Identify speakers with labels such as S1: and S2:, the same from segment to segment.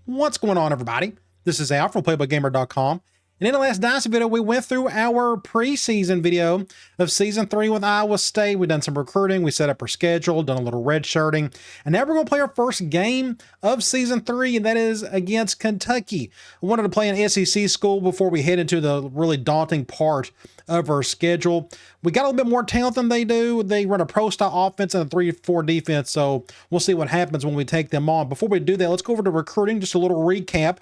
S1: What's going on, everybody? This is Al from PlaybookGamer.com. And in the last Dynasty video, we went through our preseason video of Season 3 with Iowa State. We've done some recruiting, we set up our schedule, done a little redshirting, and now we're going to play our first game of Season 3, and that is against Kentucky. I wanted to play an SEC school before we head into the really daunting part of our schedule. We got a little bit more talent than they do. They run a pro-style offense and a 3-4 defense, so we'll see what happens when we take them on. Before we do that, let's go over to recruiting, just a little recap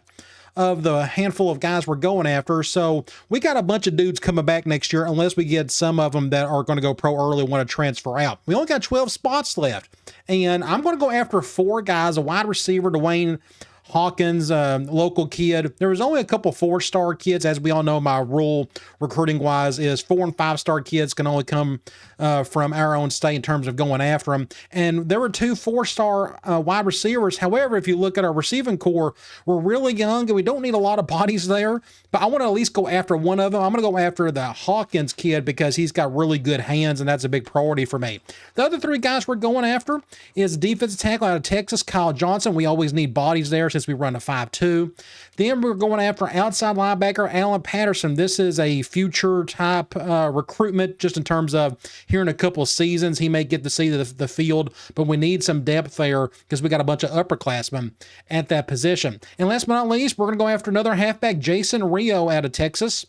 S1: of the handful of guys we're going after. So we got a bunch of dudes coming back next year, unless we get some of them that are going to go pro early and want to transfer out. We only got 12 spots left, and I'm going to go after 4 guys, a wide receiver, Dwayne Hawkins, local kid. There was only a couple 4-star kids. As we all know, my rule recruiting wise is 4- and 5-star kids can only come from our own state in terms of going after them. And there were 2 4-star wide receivers. However, if you look at our receiving core, we're really young and we don't need a lot of bodies there, but I want to at least go after one of them. I'm going to go after the Hawkins kid because he's got really good hands, and that's a big priority for me. The other 3 guys we're going after is defensive tackle out of Texas, Kyle Johnson. We always need bodies there since we run a 5-2. Then we're going after outside linebacker Alan Patterson. This is a future type recruitment, just in terms of here in a couple of seasons, he may get to see the field, but we need some depth there because we got a bunch of upperclassmen at that position. And last but not least, we're going to go after another halfback, Jason Rio out of Texas.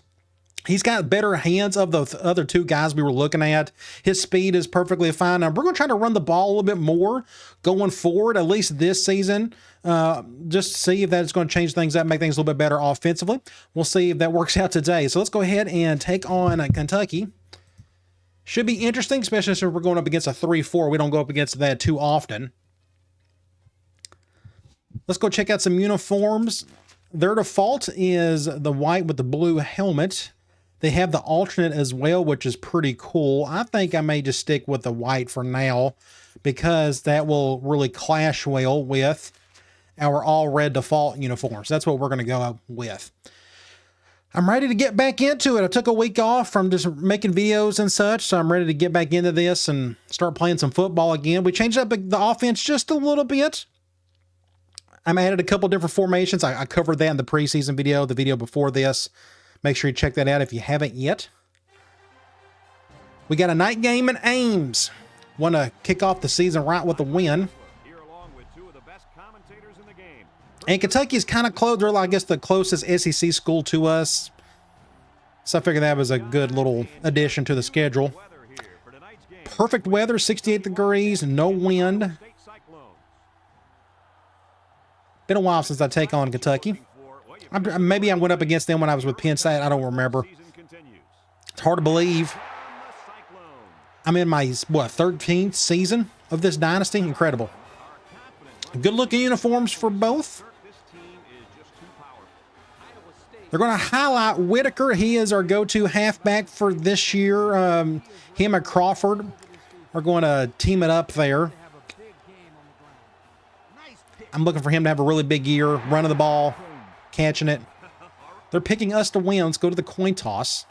S1: He's got better hands of the other 2 guys we were looking at. His speed is perfectly fine. Now, we're going to try to run the ball a little bit more going forward, at least this season, just to see if that's going to change things up, make things a little bit better offensively. We'll see if that works out today. So let's go ahead and take on Kentucky. Should be interesting, especially since we're going up against a 3-4. We don't go up against that too often. Let's go check out some uniforms. Their default is the white with the blue helmet. They have the alternate as well, which is pretty cool. I think I may just stick with the white for now because that will really clash well with our all red default uniforms. That's what we're going to go with. I'm ready to get back into it. I took a week off from just making videos and such, so I'm ready to get back into this and start playing some football again. We changed up the offense just a little bit. I added a couple different formations. I covered that in the preseason video, the video before this. Make sure you check that out if you haven't yet. We got a night game in Ames. Want to kick off the season right with a win. And Kentucky is kind of close. They're, I guess, the closest SEC school to us. So I figured that was a good little addition to the schedule. Perfect weather, 68 degrees, no wind. Been a while since I take on Kentucky. Maybe I went up against them when I was with Penn State. I don't remember. It's hard to believe. I'm in my, 13th season of this dynasty. Incredible. Good looking uniforms for both. They're going to highlight Whitaker. He is our go-to halfback for this year. Him and Crawford are going to team it up there. I'm looking for him to have a really big year, running the ball, catching it. They're picking us to win. Let's go to the coin toss.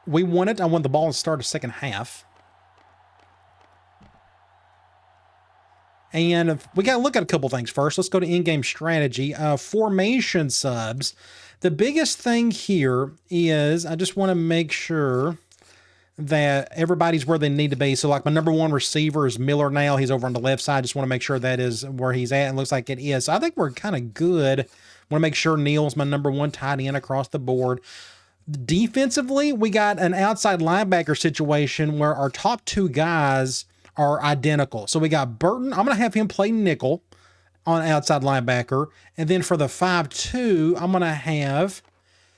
S1: We won it. I won the ball and started the second half. And we got to look at a couple things first. Let's go to in-game strategy. Formation subs. The biggest thing here is I just want to make sure that everybody's where they need to be. So like my number 1 receiver is Miller now. He's over on the left side. Just want to make sure that is where he's at. And looks like it is. So I think we're kind of good. Want to make sure Neal's my number 1 tight end across the board. Defensively, we got an outside linebacker situation where our top 2 guys are identical. So we got Burton. I'm going to have him play nickel on outside linebacker. And then for the 5-2, I'm going to have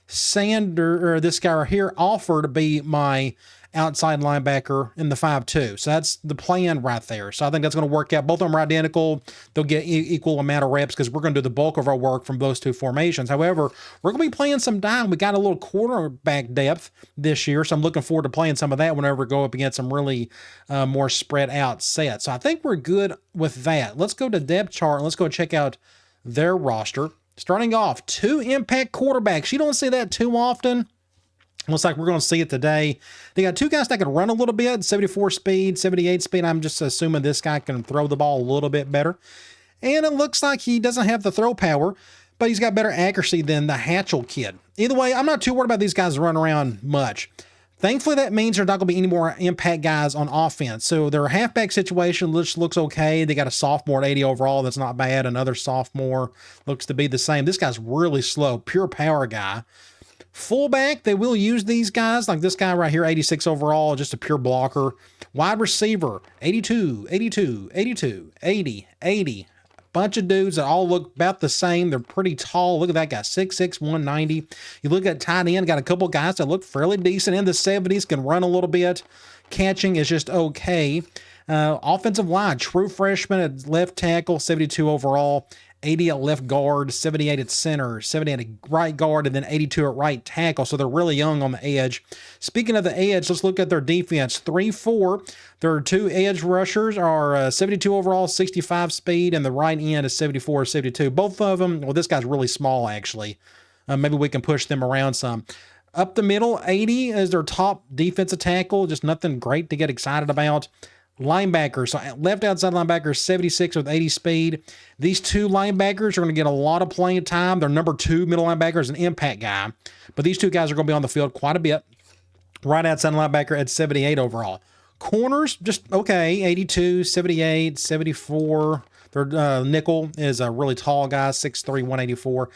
S1: this guy right here, Offer, to be my outside linebacker in the 5-2. So that's the plan right there. So I think that's going to work out. Both of them are identical. They'll get equal amount of reps because we're going to do the bulk of our work from those 2 formations. However, we're going to be playing some dime. We got a little quarterback depth this year, so I'm looking forward to playing some of that whenever we go up against some really more spread out sets. So I think we're good with that. Let's go to depth chart and let's go check out their roster. Starting off, 2 impact quarterbacks. You don't see that too often. Looks like we're going to see it today. They got two guys that can run a little bit, 74 speed, 78 speed. I'm just assuming this guy can throw the ball a little bit better. And it looks like he doesn't have the throw power, but he's got better accuracy than the Hatchell kid. Either way, I'm not too worried about these guys running around much. Thankfully, that means there's not going to be any more impact guys on offense. So their halfback situation looks okay. They got a sophomore at 80 overall. That's not bad. Another sophomore looks to be the same. This guy's really slow, pure power guy. Fullback, they will use these guys, like this guy right here, 86 overall, just a pure blocker. Wide receiver, 82, 82, 82, 80, 80. Bunch of dudes that all look about the same. They're pretty tall. Look at that guy, 6'6", 190. You look at tight end, got a couple guys that look fairly decent in the 70s, can run a little bit. Catching is just okay. Offensive line, true freshman at left tackle, 72 overall. 80 at left guard, 78 at center, 78 at right guard, and then 82 at right tackle. So they're really young on the edge. Speaking of the edge, let's look at their defense. 3-4. Their two edge rushers are 72 overall, 65 speed, and the right end is 74 or 72. Both of them, well, this guy's really small, actually. Maybe we can push them around some. Up the middle, 80 is their top defensive tackle. Just nothing great to get excited about. Linebackers, so left outside linebacker, 76 with 80 speed. These two linebackers are going to get a lot of playing time. Their number 2 middle linebacker is an impact guy, but these two guys are going to be on the field quite a bit. Right outside linebacker at 78 overall. Corners, just okay, 82, 78, 74. Their nickel is a really tall guy, 6'3", 184.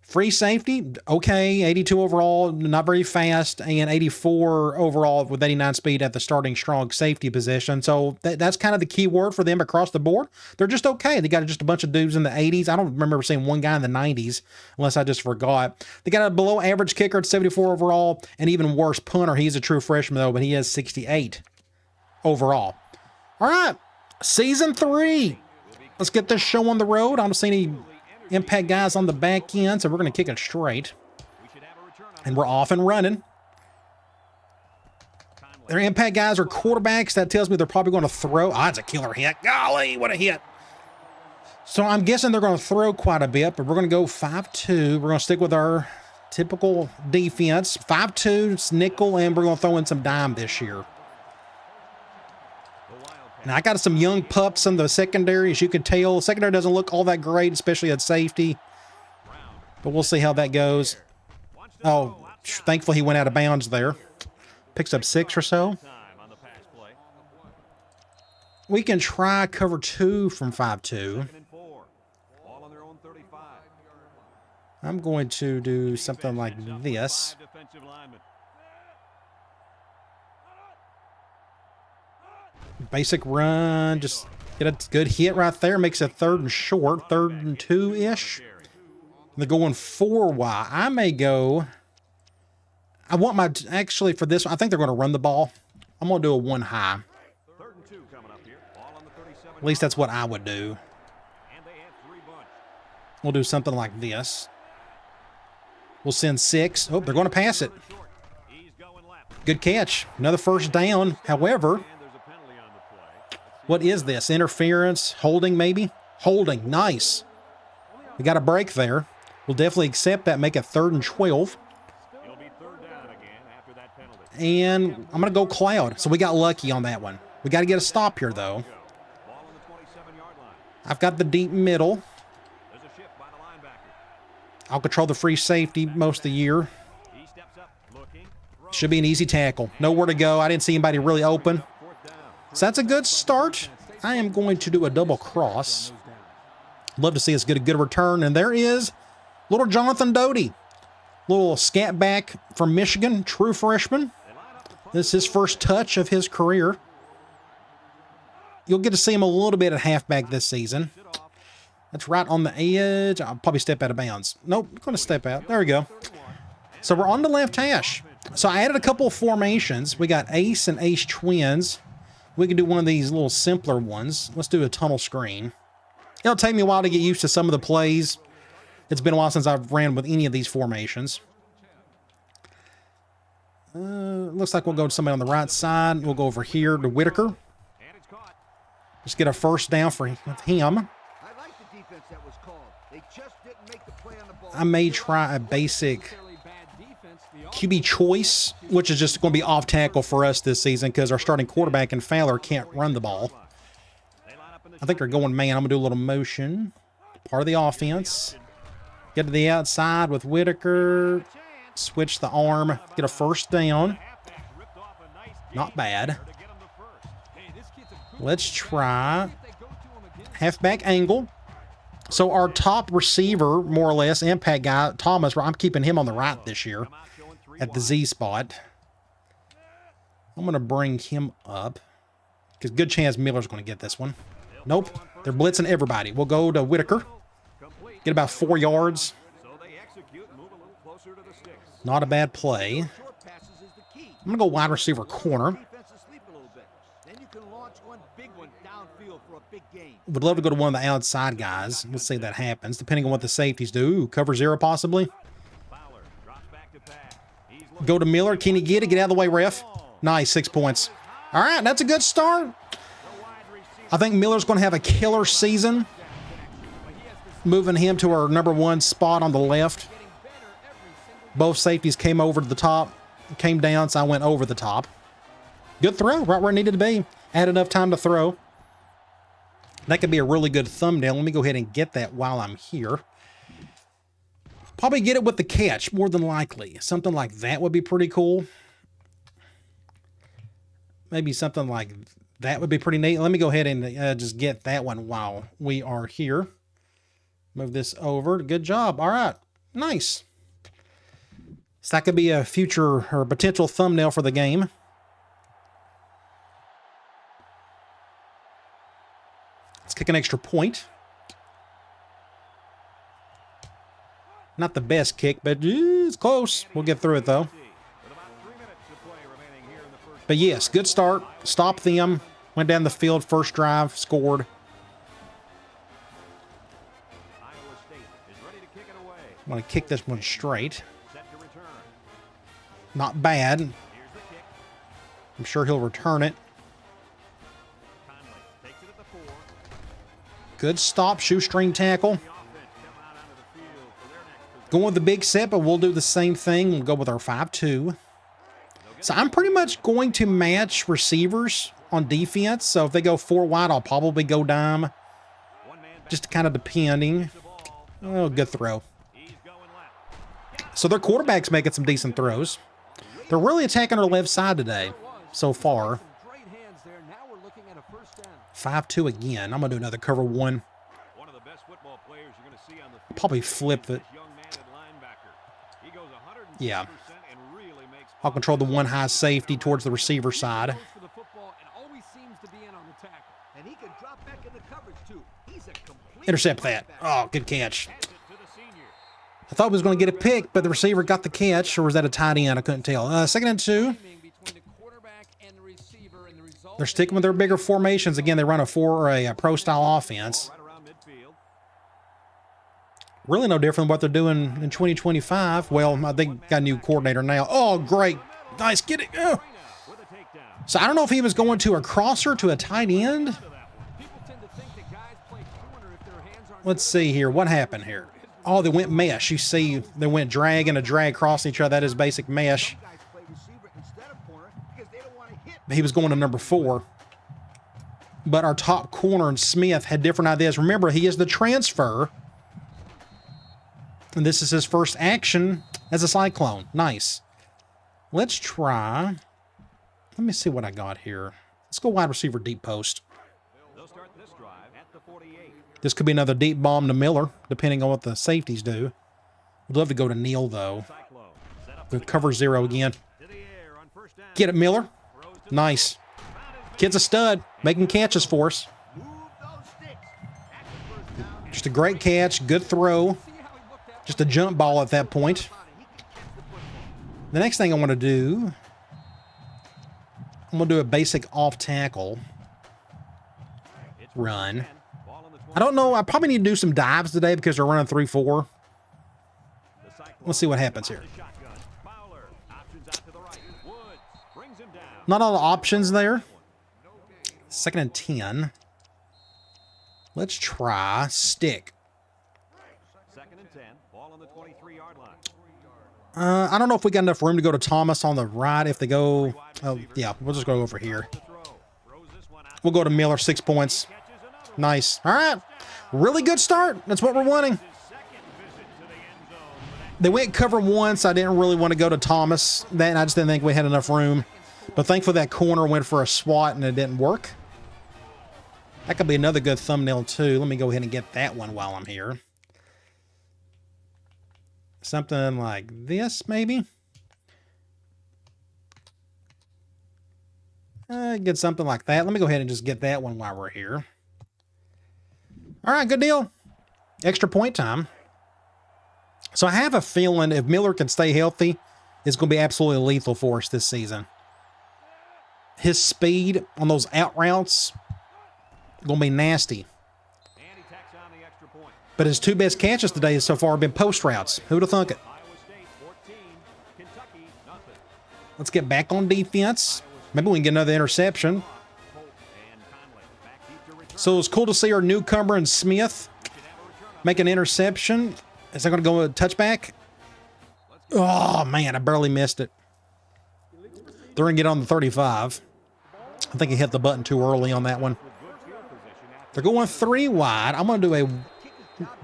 S1: Free safety, okay, 82 overall, not very fast, and 84 overall with 89 speed at the starting strong safety position. So that's kind of the key word for them across the board. They're just okay. They got just a bunch of dudes in the 80s. I don't remember seeing one guy in the 90s, unless I just forgot. They got a below average kicker at 74 overall, and even worse punter. He's a true freshman, though, but he has 68 overall. All right, season 3. Let's get this show on the road. I don't see any impact guys on the back end, so we're going to kick it straight. And we're off and running. Their impact guys are quarterbacks. That tells me they're probably going to throw. Ah, it's a killer hit. Golly, what a hit. So I'm guessing they're going to throw quite a bit, but we're going to go 5-2. We're going to stick with our typical defense. 5-2, it's nickel, and we're going to throw in some dime this year. Now, I got some young pups in the secondary, as you can tell. Secondary doesn't look all that great, especially at safety. But we'll see how that goes. Oh, thankfully he went out of bounds there. Picks up 6 or so. We can try cover 2 from 5-2. I'm going to do something like this. Basic run, just get a good hit right there. Makes it 3rd and short, 3rd and 2-ish. They're going 4 wide. I may go. I want my, actually for this one, I think they're going to run the ball. I'm going to do a 1 high. At least that's what I would do. We'll do something like this. We'll send 6. Oh, they're going to pass it. Good catch. Another first down. However, what is this? Interference? Holding, maybe? Holding. Nice. We got a break there. We'll definitely accept that. Make it 3rd and 12. And I'm going to go cloud. So we got lucky on that one. We got to get a stop here, though. I've got the deep middle. I'll control the free safety most of the year. Should be an easy tackle. Nowhere to go. I didn't see anybody really open. So that's a good start. I am going to do a double cross. Love to see us get a good return. And there is little Jonathan Doty. Little scat back from Michigan, true freshman. This is his first touch of his career. You'll get to see him a little bit at halfback this season. That's right on the edge. I'll probably step out of bounds. Nope, I'm going to step out. There we go. So we're on the left hash. So I added a couple of formations. We got ace and ace twins. We can do one of these little simpler ones. Let's do a tunnel screen. It'll take me a while to get used to some of the plays. It's been a while since I've ran with any of these formations. Looks like we'll go to somebody on the right side. We'll go over here to Whitaker. Just get a first down for him. I may try a basic QB choice, which is just going to be off tackle for us this season because our starting quarterback and Fowler can't run the ball. I think they're going man. I'm going to do a little motion. Part of the offense. Get to the outside with Whitaker. Switch the arm. Get a first down. Not bad. Let's try halfback angle. So our top receiver, more or less, impact guy, Thomas, I'm keeping him on the right this year at the Z spot. I'm going to bring him up because good chance Miller's going to get this one. Nope. They're blitzing everybody. We'll go to Whitaker. Get about 4 yards. Not a bad play. I'm going to go wide receiver corner. Would love to go to one of the outside guys. We'll see if that happens, depending on what the safeties do. Ooh, cover 0 possibly. Go to Miller. Can he get it? Get out of the way, ref. Nice, 6 points. All right, that's a good start. I think Miller's going to have a killer season. Moving him to our #1 spot on the left. Both safeties came over to the top. Came down, so I went over the top. Good throw, right where it needed to be. Had enough time to throw. That could be a really good thumbnail. Let me go ahead and get that while I'm here. Probably get it with the catch, more than likely. Something like that would be pretty cool. Maybe something like that would be pretty neat. Let me go ahead and just get that one while we are here. Move this over. Good job. All right. Nice. So that could be a future or potential thumbnail for the game. Let's kick an extra point. Not the best kick, but it's close. We'll get through it, though. But yes, good start. Stopped them. Went down the field, first drive, scored. I'm going to kick this one straight. Not bad. I'm sure he'll return it. Good stop, shoestring tackle. Going with the big set, but we'll do the same thing. We'll go with our 5-2. So I'm pretty much going to match receivers on defense. So if they go 4 wide, I'll probably go dime. Just kind of depending. Oh, good throw. So their quarterback's making some decent throws. They're really attacking our left side today so far. 5-2 again. I'm going to do another cover 1. Probably flip it. Yeah. I'll control the 1 high safety towards the receiver side. Intercept that. Oh, good catch. I thought he was going to get a pick, but the receiver got the catch, or was that a tight end? I couldn't tell. 2nd and 2. They're sticking with their bigger formations. Again, they run a pro-style offense. Really no different than what they're doing in 2025. Well, I think got a new coordinator now. Oh, great. Nice. Get it. Oh. So I don't know if he was going to a crosser to a tight end. Let's see here. What happened here? Oh, they went mesh. You see, they went drag and a drag cross each other. That is basic mesh. He was going to number 4. But our top corner and Smith had different ideas. Remember, he is the transfer. And this is his first action as a Cyclone. Nice. Let's try. Let me see what I got here. Let's go wide receiver deep post. This could be another deep bomb to Miller, depending on what the safeties do. Would love to go to Neal, though. The cover 0 again. Get it, Miller. Nice. Kid's a stud. Making catches for us. Just a great catch. Good throw. Just a jump ball at that point. The next thing I want to do, I'm going to do a basic off tackle run. I don't know. I probably need to do some dives today because they're running 3-4. Let's see what happens here. Not all the options there. 2nd and 10. Let's try stick. I don't know if we got enough room to go to Thomas on the right. If they go, oh yeah, we'll just go over here. We'll go to Miller, 6 points. Nice. All right. Really good start. That's what we're wanting. They went cover one, so I didn't really want to go to Thomas. Then I just didn't think we had enough room. But thankfully that corner went for a swat and it didn't work. That could be another good thumbnail too. Let me go ahead and get that one while I'm here. Something like this, maybe. Get something like that. Let me go ahead and just get that one while we're here. All right, good deal. Extra point time. So I have a feeling if Miller can stay healthy, it's going to be absolutely lethal for us this season. His speed on those out routes going to be nasty. But his 2 best catches today so far have been post routes. Who'd have thunk it? Let's get back on defense. Maybe we can get another interception. So it's cool to see our newcomer and Smith make an interception. Is that going to go a touchback? Oh, man, I barely missed it. They're going to get on the 35. I think he hit the button too early on that one. They're going 3 wide. I'm going to do a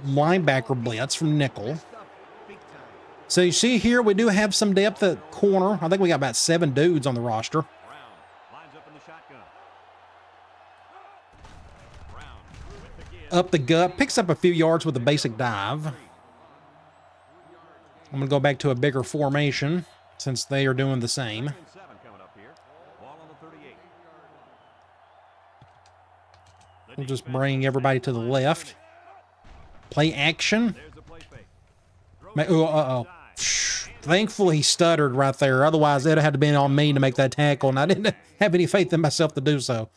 S1: linebacker blitz from nickel. So you see here, we do have some depth at corner. I think we got about 7 dudes on the roster. Up the gut, picks up a few yards with a basic dive. I'm going to go back to a bigger formation since they are doing the same. We'll just bring everybody to the left. Play action. Uh-oh. Thankfully, he stuttered right there. Otherwise, it'd have had to be on me to make that tackle, and I didn't have any faith in myself to do so.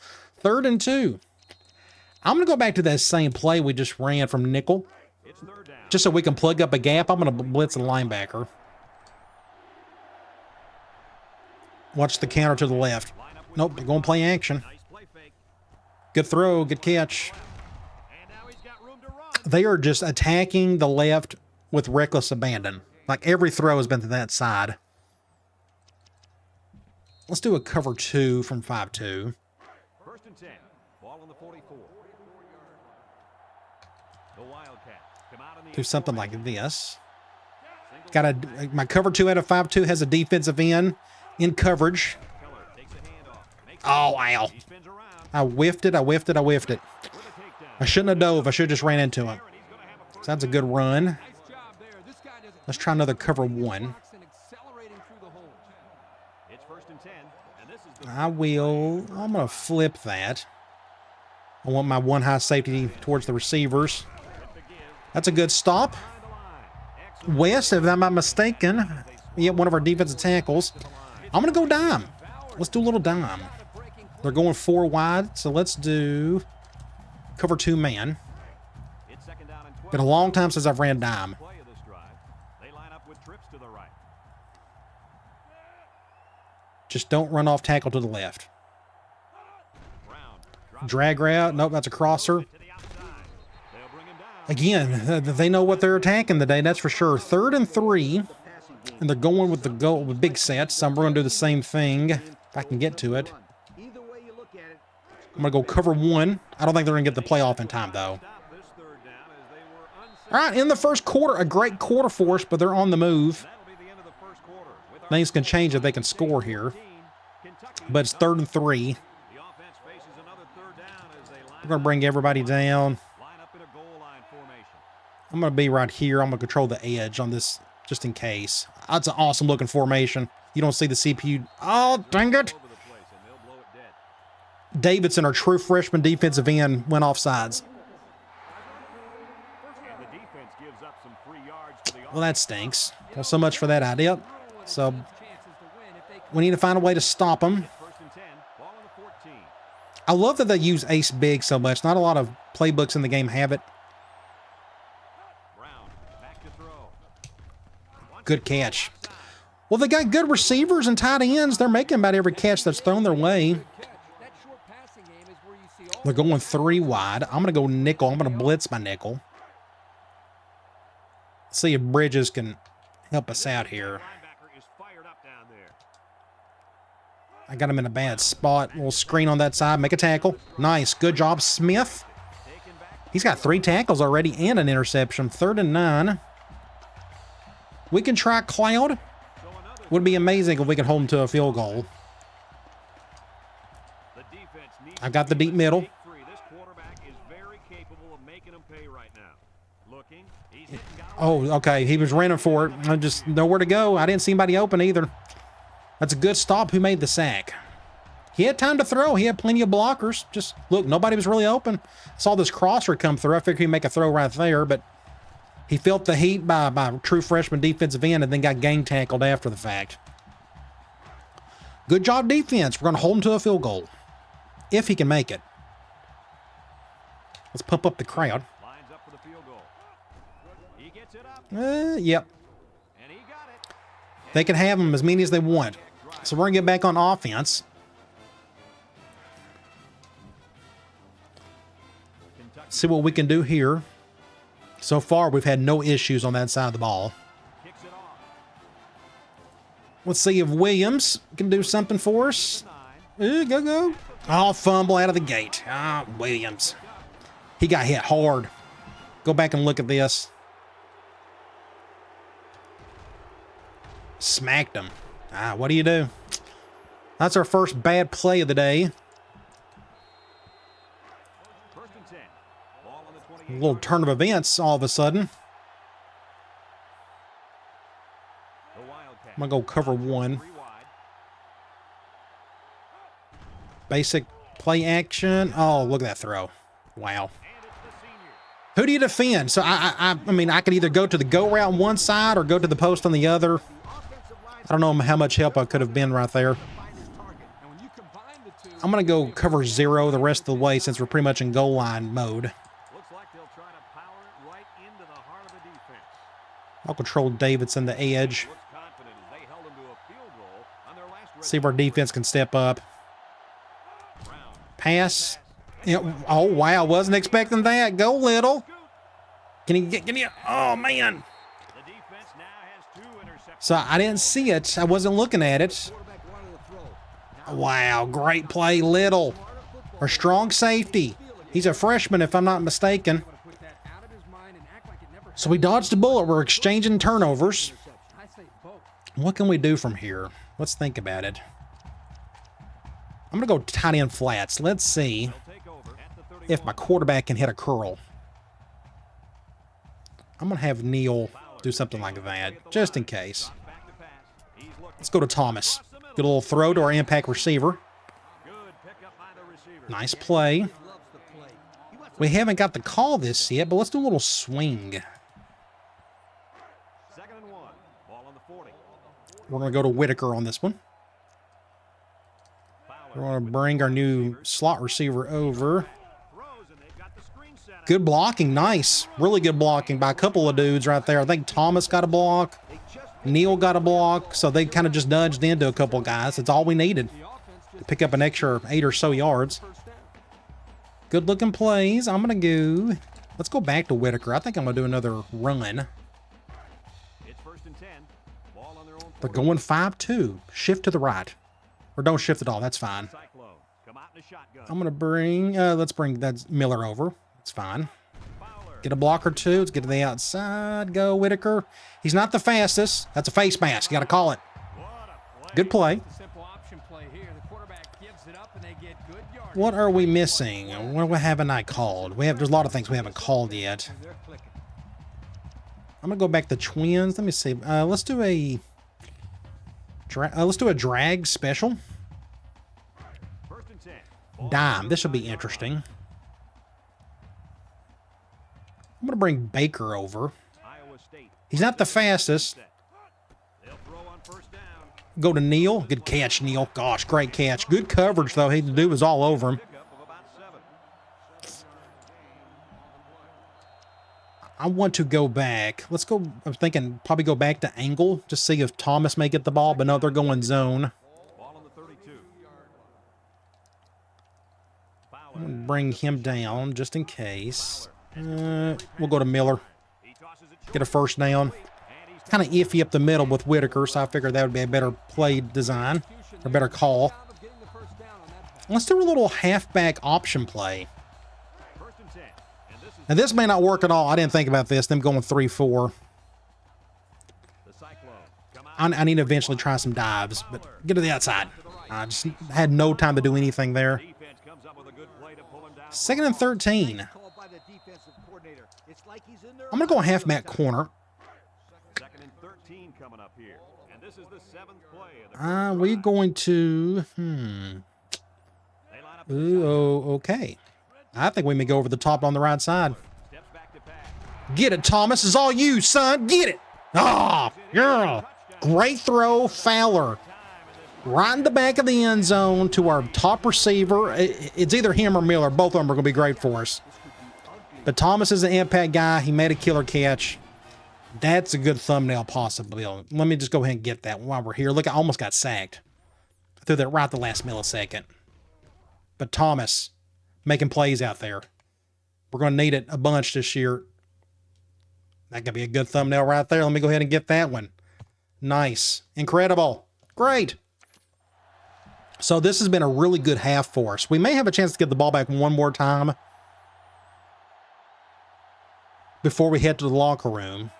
S1: 3rd and 2. I'm going to go back to that same play we just ran from nickel. Just so we can plug up a gap, I'm going to blitz a linebacker. Watch the counter to the left. Nope, they're going to play action. Good throw, good catch. They are just attacking the left with reckless abandon. Like every throw has been to that side. Let's do a cover 2 from 5-2.
S2: 1st and 10. Ball on the 44. The Wildcat come out in the
S1: do something like this. My cover 2 out of 5-2 has a defensive end in coverage. Oh, ow. I whiffed it. I shouldn't have dove. I should have just ran into him. So that's a good run. Let's try another cover 1. I'm going to flip that. I want my 1 high safety towards the receivers. That's a good stop. West, if I'm not mistaken, we get one of our defensive tackles. I'm going to go dime. Let's do a little dime. They're going 4 wide, so let's do cover 2 man. Been a long time since I've ran dime. Just don't run off tackle to the left. Drag route. Nope, that's a crosser. Again, they know what they're attacking today, that's for sure. 3rd and 3. And they're going with the goal with big sets. So we're going to do the same thing if I can get to it. I'm going to go cover 1. I don't think they're going to get the playoff in time, though. All right, in the first quarter, a great quarter for us, but they're on the move. Things can change if they can score here. But it's 3rd and 3. We're going to bring everybody down. I'm going to be right here. I'm going to control the edge on this just in case. That's an awesome looking formation. You don't see the CPU. Oh, dang it. Davidson, our true freshman defensive end, went off sides. Well, that stinks. Well, so much for that idea. So we need to find a way to stop them. I love that they use ace big so much. Not a lot of playbooks in the game have it. Good catch. Well, they got good receivers and tight ends. They're making about every catch that's thrown their way. They're going 3 wide. I'm going to go nickel. I'm going to blitz my nickel. See if Bridges can help us out here.
S2: Linebacker is fired up down there.
S1: I got him in a bad spot. Little screen on that side. Make a tackle. Nice. Good job, Smith.
S2: Taken back.
S1: He's got 3 tackles already and an interception. 3rd and 9. We can try Cloud.
S2: So another
S1: Would be amazing if we could hold him to a field goal.
S2: the defense needs
S1: I've got
S2: to
S1: the
S2: be
S1: deep middle.
S2: mistake-free. This quarterback is very capable of making them pay right now. Looking. He's hitting, got
S1: Oh, okay. He was running for it. I just nowhere to go. I didn't see anybody open either. That's a good stop. Who made the sack? He had time to throw. He had plenty of blockers. Just look, nobody was really open. Saw this crosser come through. I figured he'd make a throw right there, but he felt the heat by a true freshman defensive end and then got gang tackled after the fact. Good job, defense. We're going to hold him to a field goal if he can make it. Let's pump up the crowd.
S2: lines up for the field goal. He gets it up,
S1: Yep.
S2: and he got it.
S1: They can have them as many as they want. So we're going to get back on offense.
S2: Kentucky
S1: See what we can do here. So far, we've had no issues on that side of the ball.
S2: kicks it off.
S1: Let's see if Williams can do something for us.
S2: 9.
S1: Go. Oh, fumble out of the gate. Ah, Williams. He got hit hard. Go back and look at this. Smacked him. What do you do? That's our first bad play of the day.
S2: 1st and 10. Ball on the
S1: A
S2: 28.
S1: little turn of events all of a sudden.
S2: The Wildcat.
S1: I'm going to go cover 1.
S2: 3 wide.
S1: Basic play action. Oh, look at that throw. Wow.
S2: And it's the senior.
S1: Who do you defend? So, I mean, I could either go to the go route on one side or go to the post on the other. I don't know how much help I could have been right there. I'm going to go cover 0 the rest of the way since we're pretty much in goal line mode.
S2: Looks like they'll try to power it right into the heart of the defense.
S1: I'll control Davidson, the edge.
S2: Looks confident as they held him to a field goal on their last
S1: See if our defense can step up.
S2: round.
S1: Pass. Yeah, oh, wow. Wasn't expecting that. Go, Little. Can he, oh, man.
S2: The defense now has 2 interceptions.
S1: So I didn't see it. I wasn't looking at it. Wow, great play, Little. Our strong safety. He's a freshman, if I'm not mistaken. So we dodged a bullet. We're exchanging turnovers. What can we do from here? Let's think about it. I'm going to go tight end flats. Let's see
S2: Take over at the 31.
S1: if my quarterback can hit a curl. I'm going to have Neal do something like that, just in case.
S2: Back to pass. He's looking.
S1: Let's go to Thomas. Get a little throw to our impact receiver.
S2: Good pickup by the receiver.
S1: Nice play. We haven't got the call this yet, but let's do a little swing.
S2: 2nd and 1. Ball on the 40.
S1: We're going to go to Whitaker on this one. We're
S2: Fowler
S1: going to bring our new slot receiver over.
S2: throws, and they've got the screen set up.
S1: Good blocking. Nice. Really good blocking by a couple of dudes right there. I think Thomas got a block. Neal got a block. So they kind of just nudged into a couple of guys. That's all we needed to pick up an extra 8 or so yards. Good looking plays. I'm going to go. Let's go back to Whitaker. I think I'm going to do another run.
S2: It's 1st and 10. Ball on their own
S1: They're
S2: 40.
S1: going 5-2. Shift to the right. Or don't shift at all. That's fine.
S2: Cyclone. Come out in a shotgun.
S1: I'm going to bring, let's bring that Miller over. That's fine.
S2: Fowler.
S1: Get a block or 2. Let's get to the outside. Go, Whitaker. He's not the fastest. That's a face mask. You got to call it.
S2: What a play.
S1: Good play.
S3: Simple option play here. The quarterback gives it up and they get good yards.
S1: What are we missing? What haven't I called? There's a lot of things we haven't called yet.
S3: They're clicking.
S1: I'm going to go back to Twins. Let me see. Let's do a drag special.
S2: 1st and 10. Ball
S1: Dime. This will be interesting. I'm going to bring Baker over.
S2: Iowa State.
S1: He's not the fastest.
S2: They'll throw on 1st down.
S1: Go to Neal. Good catch, Neal. Gosh, great catch. Good coverage, though. The dude was all over him.
S2: Pickup of about 7.
S1: I want to go back. Let's go. I'm thinking probably go back to angle. Just see if Thomas may get the ball. But no, they're going zone.
S2: Ball on the 32.
S1: I'm
S2: Fowler.
S1: going to bring him down just in case. We'll go to Miller.
S2: He tosses it short.
S1: Get a first down.
S2: And he's
S1: kind of iffy up the middle with Whitaker, so I figured that would be a better play design, a better call. Let's do a little halfback option play. Now, this may not work at all. I didn't think about this, them going 3-4. I need to eventually try some dives, but get to the outside. I just had no time to do anything there. 2nd and 13. I'm going to go halfback corner. We're going to... Ooh, okay. I think we may go over the top on the right side. Get it, Thomas. It's all you, son. Get it. Oh, yeah. Great throw, Fowler. Right in the back of the end zone to our top receiver. It's either him or Miller. Both of them are going to be great for us. But Thomas is an impact guy. He made a killer catch. That's a good thumbnail possibly. Let me just go ahead and get that while we're here. Look, I almost got sacked. I threw that right at the last millisecond. But Thomas making plays out there. We're going to need it a bunch this year. That could be a good thumbnail right there. Let me go ahead and get that one. Nice. Incredible. Great. So this has been a really good half for us. We may have a chance to get the ball back one more time before we head to the locker room.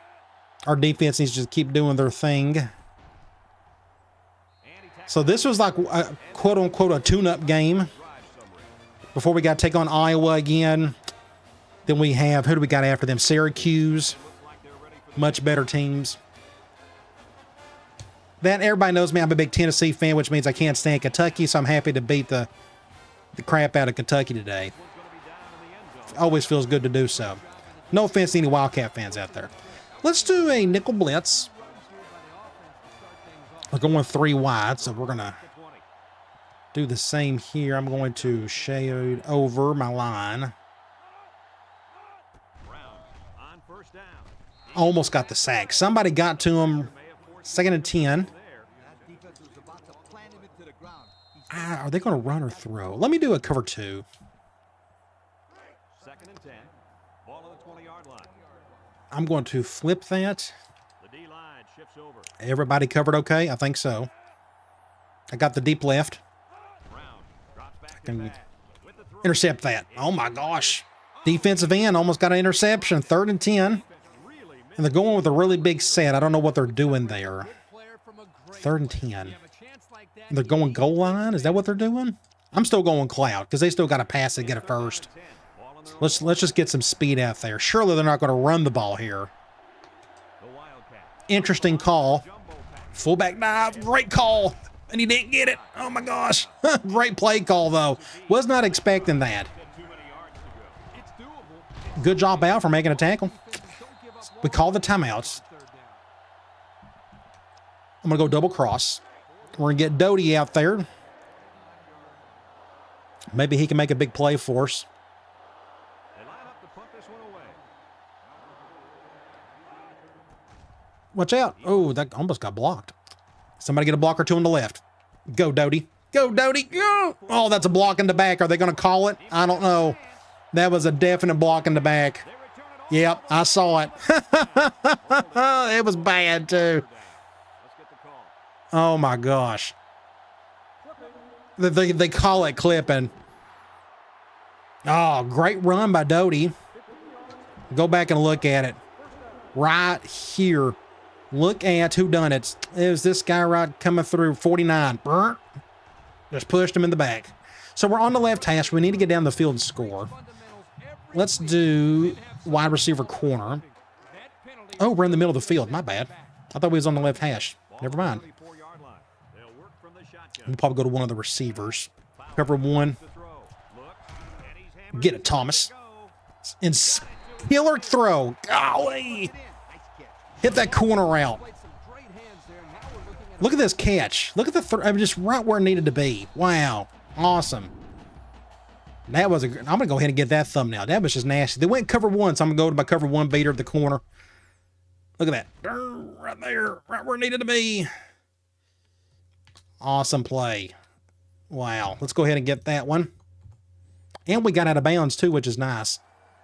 S1: Our defense needs to just keep doing their thing. So this was like a quote-unquote a tune-up game before we got to take on Iowa again. Then we have, who do we got after them? Syracuse. Much better teams. That everybody knows me. I'm a big Tennessee fan, which means I can't stand Kentucky, so I'm happy to beat the crap out of Kentucky today. Always feels good to do so. No offense to any Wildcat fans out there. Let's do a nickel blitz. We're going 3 wide, so we're going to do the same here. I'm going to shade over my line. Almost got the sack. Somebody got to him. 2nd and 10. Are they going to run or throw? Let me do a cover 2.
S2: 2nd and 10. Ball on the 20-yard line.
S1: I'm going to flip that.
S2: The D-line shifts over.
S1: Everybody covered okay? I think so. I got the deep left. I can intercept that. Oh my gosh. Defensive end almost got an interception. 3rd and 10. And they're going with a really big set. I don't know what they're doing there. 3rd and 10. They're going goal line? Is that what they're doing? I'm still going cloud because they still got to pass to get it first. Let's just get some speed out there. Surely they're not going to run the ball here. Interesting call. Fullback dive. Great call. And he didn't get it. Oh my gosh. Great play call though. Was not expecting that. Good job out for making a tackle. We call the timeouts. I'm going to go double cross. We're going to get Doty out there. Maybe he can make a big play for us. Watch out. Oh, that almost got blocked. Somebody get a block or 2 on the left. Go, Doty. Go, Doty. Go. Oh, that's a block in the back. Are they going to call it? I don't know. That was a definite block in the back. Yep, I saw it. It was bad, too. Oh, my gosh. They call it clipping. Oh, great run by Doty. Go back and look at it. Right here. Look at who done it. It was this guy right coming through, 49. Just pushed him in the back. So we're on the left hash. We need to get down the field and score. Let's do wide receiver corner. Oh, we're in the middle of the field. My bad. I thought we was on the left hash. Never mind. We'll probably go to one of the receivers. Cover 1. Get it, Thomas. And killer throw. Golly. Hit that corner route. Look at this catch. Look at the throw. I mean, just right where it needed to be. Wow. Awesome. That was I'm going to go ahead and get that thumbnail. That was just nasty. They went cover 1, so I'm going to go to my cover 1 beater at the corner. Look at that. Right there. Right where it needed to be. Awesome play. Wow. Let's go ahead and get that one. And we got out of bounds, too, which is nice.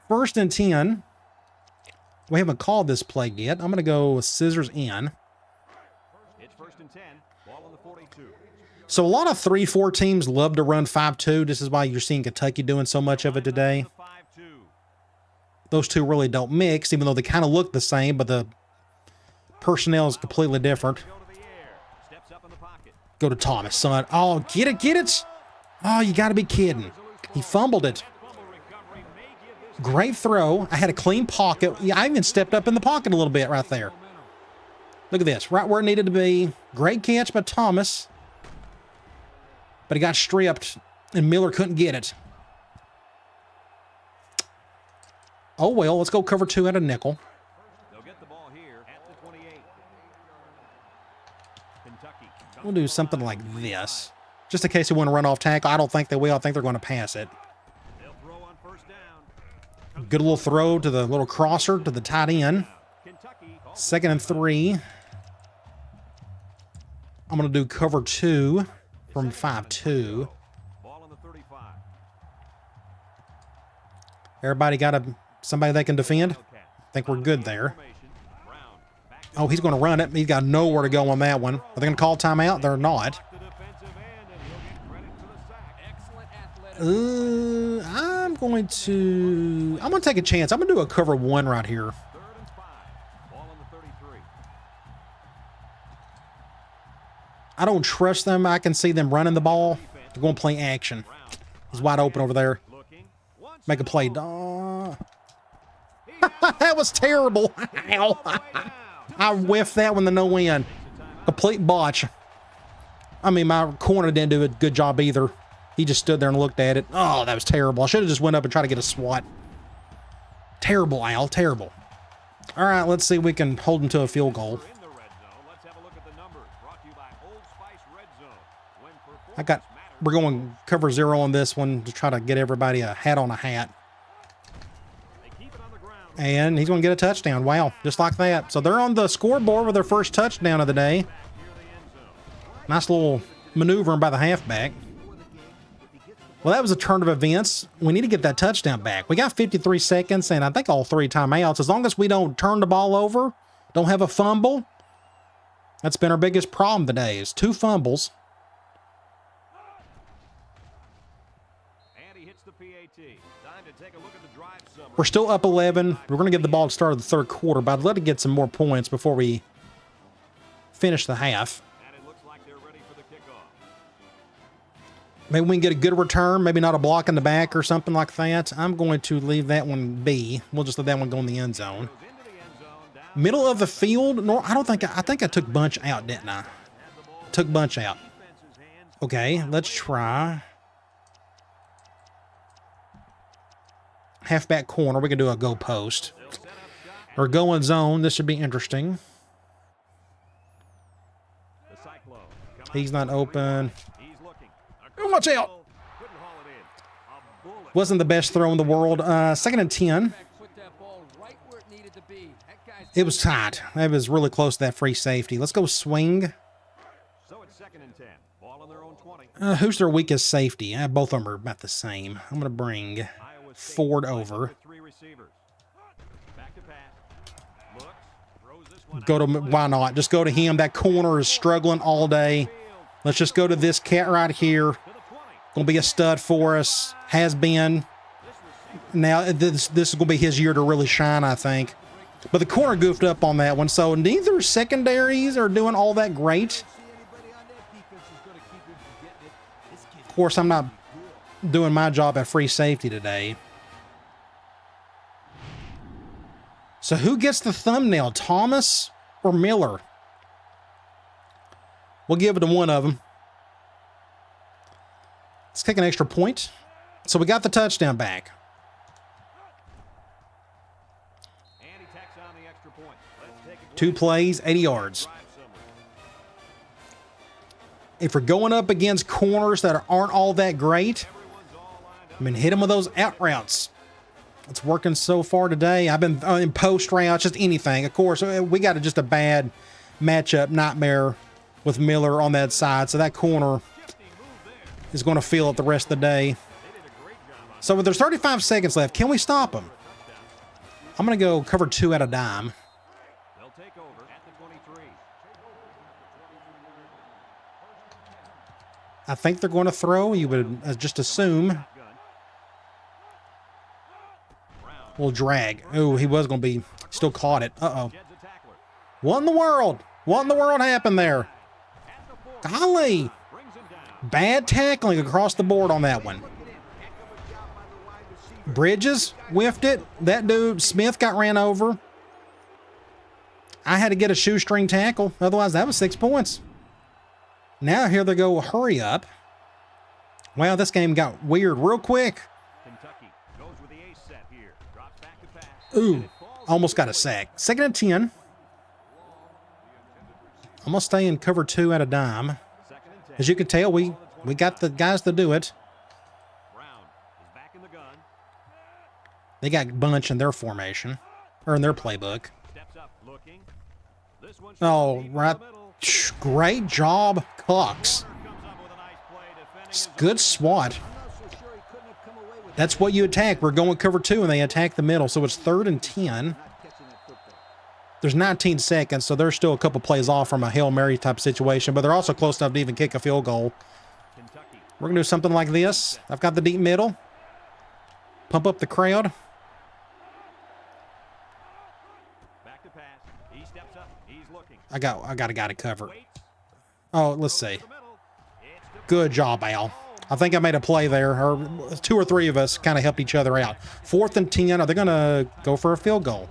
S1: 1st and 10. We haven't called this play yet. I'm going to go scissors in.
S2: It's 1st and 10. Ball on the 42.
S1: So a lot of 3-4 teams love to run 5-2. This is why you're seeing Kentucky doing so much of it today.
S2: 5-2.
S1: Those two really don't mix, even though they kind of look the same, but the personnel is completely different.
S2: Go to the air. Steps up in the pocket.
S1: Go to Thomas, son. Oh, get it, get it. Oh, you got to be kidding. He fumbled it.
S2: Fumble recovery may give this
S1: Great throw. I had a clean pocket. Yeah, I even stepped up in the pocket a little bit right there. Look at this. Right where it needed to be. Great catch by Thomas. But he got stripped, and Miller couldn't get it. Oh, well, let's go cover 2 at a nickel.
S2: They'll get the ball here at the 28. Kentucky.
S1: We'll do something like this. Just in case they want to run off tackle. I don't think they will. I think they're going to pass it.
S2: They'll throw on 1st down.
S1: Good little throw to the little crosser to the tight end.
S2: Kentucky.
S1: 2nd and 3. I'm going to do cover 2 from 5-2.
S2: Ball on the 35.
S1: Everybody got somebody they can defend? I think we're good there. Oh, he's going to run it. He's got nowhere to go on that one. Are they going to call timeout? They're not.
S2: The defensive end, and he'll get credit for the sack. Excellent athletic.
S1: I'm going to take a chance. I'm going to do a cover 1 right here.
S2: 3rd and 5. Ball on the 33.
S1: I don't trust them. I can see them running the ball. They're going to play action. He's wide open over there.
S2: Looking. Once
S1: Make a play. That was terrible. Ow. I whiffed that one to no win. Complete botch. I mean, my corner didn't do a good job either. He just stood there and looked at it. Oh, that was terrible. I should have just went up and tried to get a swat. Terrible, Al. Terrible. All right, let's see if we can hold him to a field goal.
S2: in the red zone. Let's have a look at the numbers. Brought to you by Old Spice Red Zone. When performance
S1: We're going cover 0 on this one to try to get everybody a hat on a hat.
S2: they keep it on the ground.
S1: And he's going to get a touchdown. Wow, just like that. So they're on the scoreboard with their first touchdown of the day.
S2: Back near the end zone.
S1: Nice little maneuvering by the halfback. Well, that was a turn of events. We need to get that touchdown back. We got 53 seconds and I think all 3 timeouts. As long as we don't turn the ball over, don't have a fumble. That's been our biggest problem today is 2 fumbles.
S2: And he hits the PAT. Time to take a look at the drive summary.
S1: We're still up 11. We're going to get the ball at the start of the 3rd quarter, but I'd love to get some more points before we finish the half.
S2: And it looks like they're ready for the kickoff.
S1: Maybe we can get a good return, maybe not a block in the back or something like that. I'm going to leave that one be. We'll just let that one go in the end zone.
S2: Goes into the end zone. Down
S1: Middle of the field. No, I think I took Bunch out, didn't I? Took Bunch out.
S2: defense's hands.
S1: Okay, let's try. Halfback corner. We can do a go post.
S2: They'll set up shot.
S1: Or go in zone. This should be interesting.
S2: The Cyclone. Come out.
S1: He's not open.
S2: He's looking.
S1: Watch out.
S2: Couldn't haul it in. A bullet.
S1: Wasn't the best throw in the world. 2nd and 10.
S3: Put that ball right where it needed to be. That guy's
S1: It was tight. That was really close to that free safety. Let's go swing.
S2: So it's 2nd and 10. Ball on their own 20.
S1: Who's their weakest safety? Both of them are about the same. I'm going to bring
S2: Iowa State
S1: Ford
S2: lines up
S1: over.
S2: with 3 receivers. Back to pass. Looks. Throws this one
S1: Go to,
S2: out.
S1: why not? Just go to him. That corner is struggling all day. Let's just go to this cat right here.
S2: To the 20.
S1: Going to be a stud for us. Has been. Now, this is going to be his year to really shine, I think. But the corner goofed up on that one. So neither secondaries are doing all that great. Of course, I'm not doing my job at free safety today. So who gets the thumbnail, Thomas or Miller? We'll give it to one of them. Let's take an extra point. So we got the touchdown back.
S2: And he tacks on the extra point. Let's take a
S1: 2 plays, 80 yards.
S2: drive summary.
S1: If we're going up against corners that aren't all that great,
S2: Everyone's all lined up.
S1: I mean, hit them with those out routes. It's working so far today. I've been in post routes, just anything. Of course, we got just a bad matchup nightmare with Miller on that side. So that corner is going to feel it the rest of the day. So with there's 35 seconds left, can we stop him? I'm going to go cover 2 out of dime.
S2: They'll take over at the 23.
S1: I think they're going to throw. You would just assume.
S2: Gun.
S1: Will drag. Oh, he was going to be. Still caught it. Uh-oh.
S2: Jed's a tackler.
S1: What in the world? What in the world happened there?
S2: At the 40.
S1: Golly.
S2: Brings him down.
S1: Bad tackling across the board on that one. Bridges whiffed it. That dude, Smith, got ran over. I had to get a shoestring tackle. Otherwise, that was 6 points. Now here they go, hurry up. Wow, this game got weird real quick.
S2: Kentucky goes with the ace set here. Drops back to pass.
S1: Ooh, almost got a sack. 2nd and 10. I'm going to stay in cover 2 at a dime.
S2: 2nd and 10.
S1: As you can tell, we got the guys to do it.
S2: Brown is back in the gun.
S1: They got bunch in their formation, or in their playbook.
S2: Steps up, looking. This one
S1: Oh, right. Great job, Cox.
S2: comes up with a nice play defending his
S1: Good swat. That's what you attack. We're going cover 2, and they attack the middle. So it's 3rd and 10. There's 19 seconds, so they're still a couple plays off from a Hail Mary type situation, but they're also close enough to even kick a field goal.
S2: Kentucky.
S1: We're going to do something like this. I've got the deep middle. Pump up the crowd.
S2: Back to pass. He steps up. He's looking.
S1: I got a guy to cover.
S2: Waits.
S1: Oh, let's see.
S2: To the middle. It's the
S1: Good job, Al. I think I made a play there, or 2 or 3 of us kind of helped each other out. 4th and 10. Are they going to go for a field goal?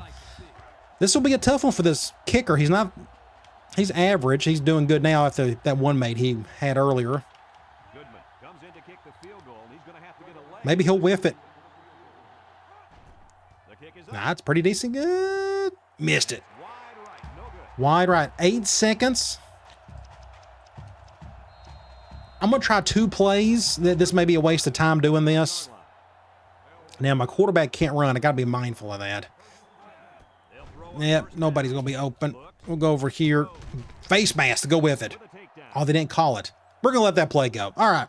S1: This will be a tough one for this kicker. He's average. He's doing good now after that one mate he had earlier.
S2: Goodman comes in to kick the field goal. He's going to have to get a leg.
S1: Maybe he'll whiff it.
S2: The kick is up.
S1: Nah, it's pretty decent. Good. Missed it.
S2: Wide right. No good.
S1: Wide right. 8 seconds. I'm going to try 2 plays. This may be a waste of time doing this. Now, my quarterback can't run. I got to be mindful of that.
S2: They'll throw it
S1: Yep,
S2: first
S1: nobody's going to be open. We'll go over here. Face mask to go with it.
S2: with a takedown.
S1: Oh, they didn't call it. We're going to let that play go. All right.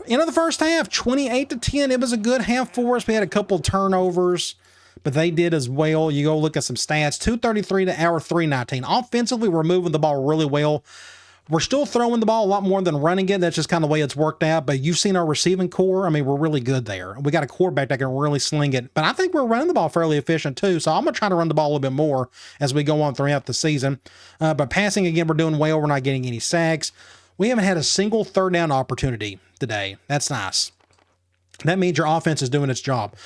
S1: End of the first half, 28-10. It was a good half for us. We had a couple turnovers, but they did as well. You go look at some stats. 233 to our 319. Offensively, we're moving the ball really well. We're still throwing the ball a lot more than running it. That's just kind of the way it's worked out. But you've seen our receiving core. I mean, we're really good there. We got a quarterback that can really sling it. But I think we're running the ball fairly efficient too. So I'm going to try to run the ball a little bit more as we go on throughout the season. But passing, again, we're doing well. We're not getting any sacks. We haven't had a single 3rd down opportunity today. That's nice. That means your offense is doing its job.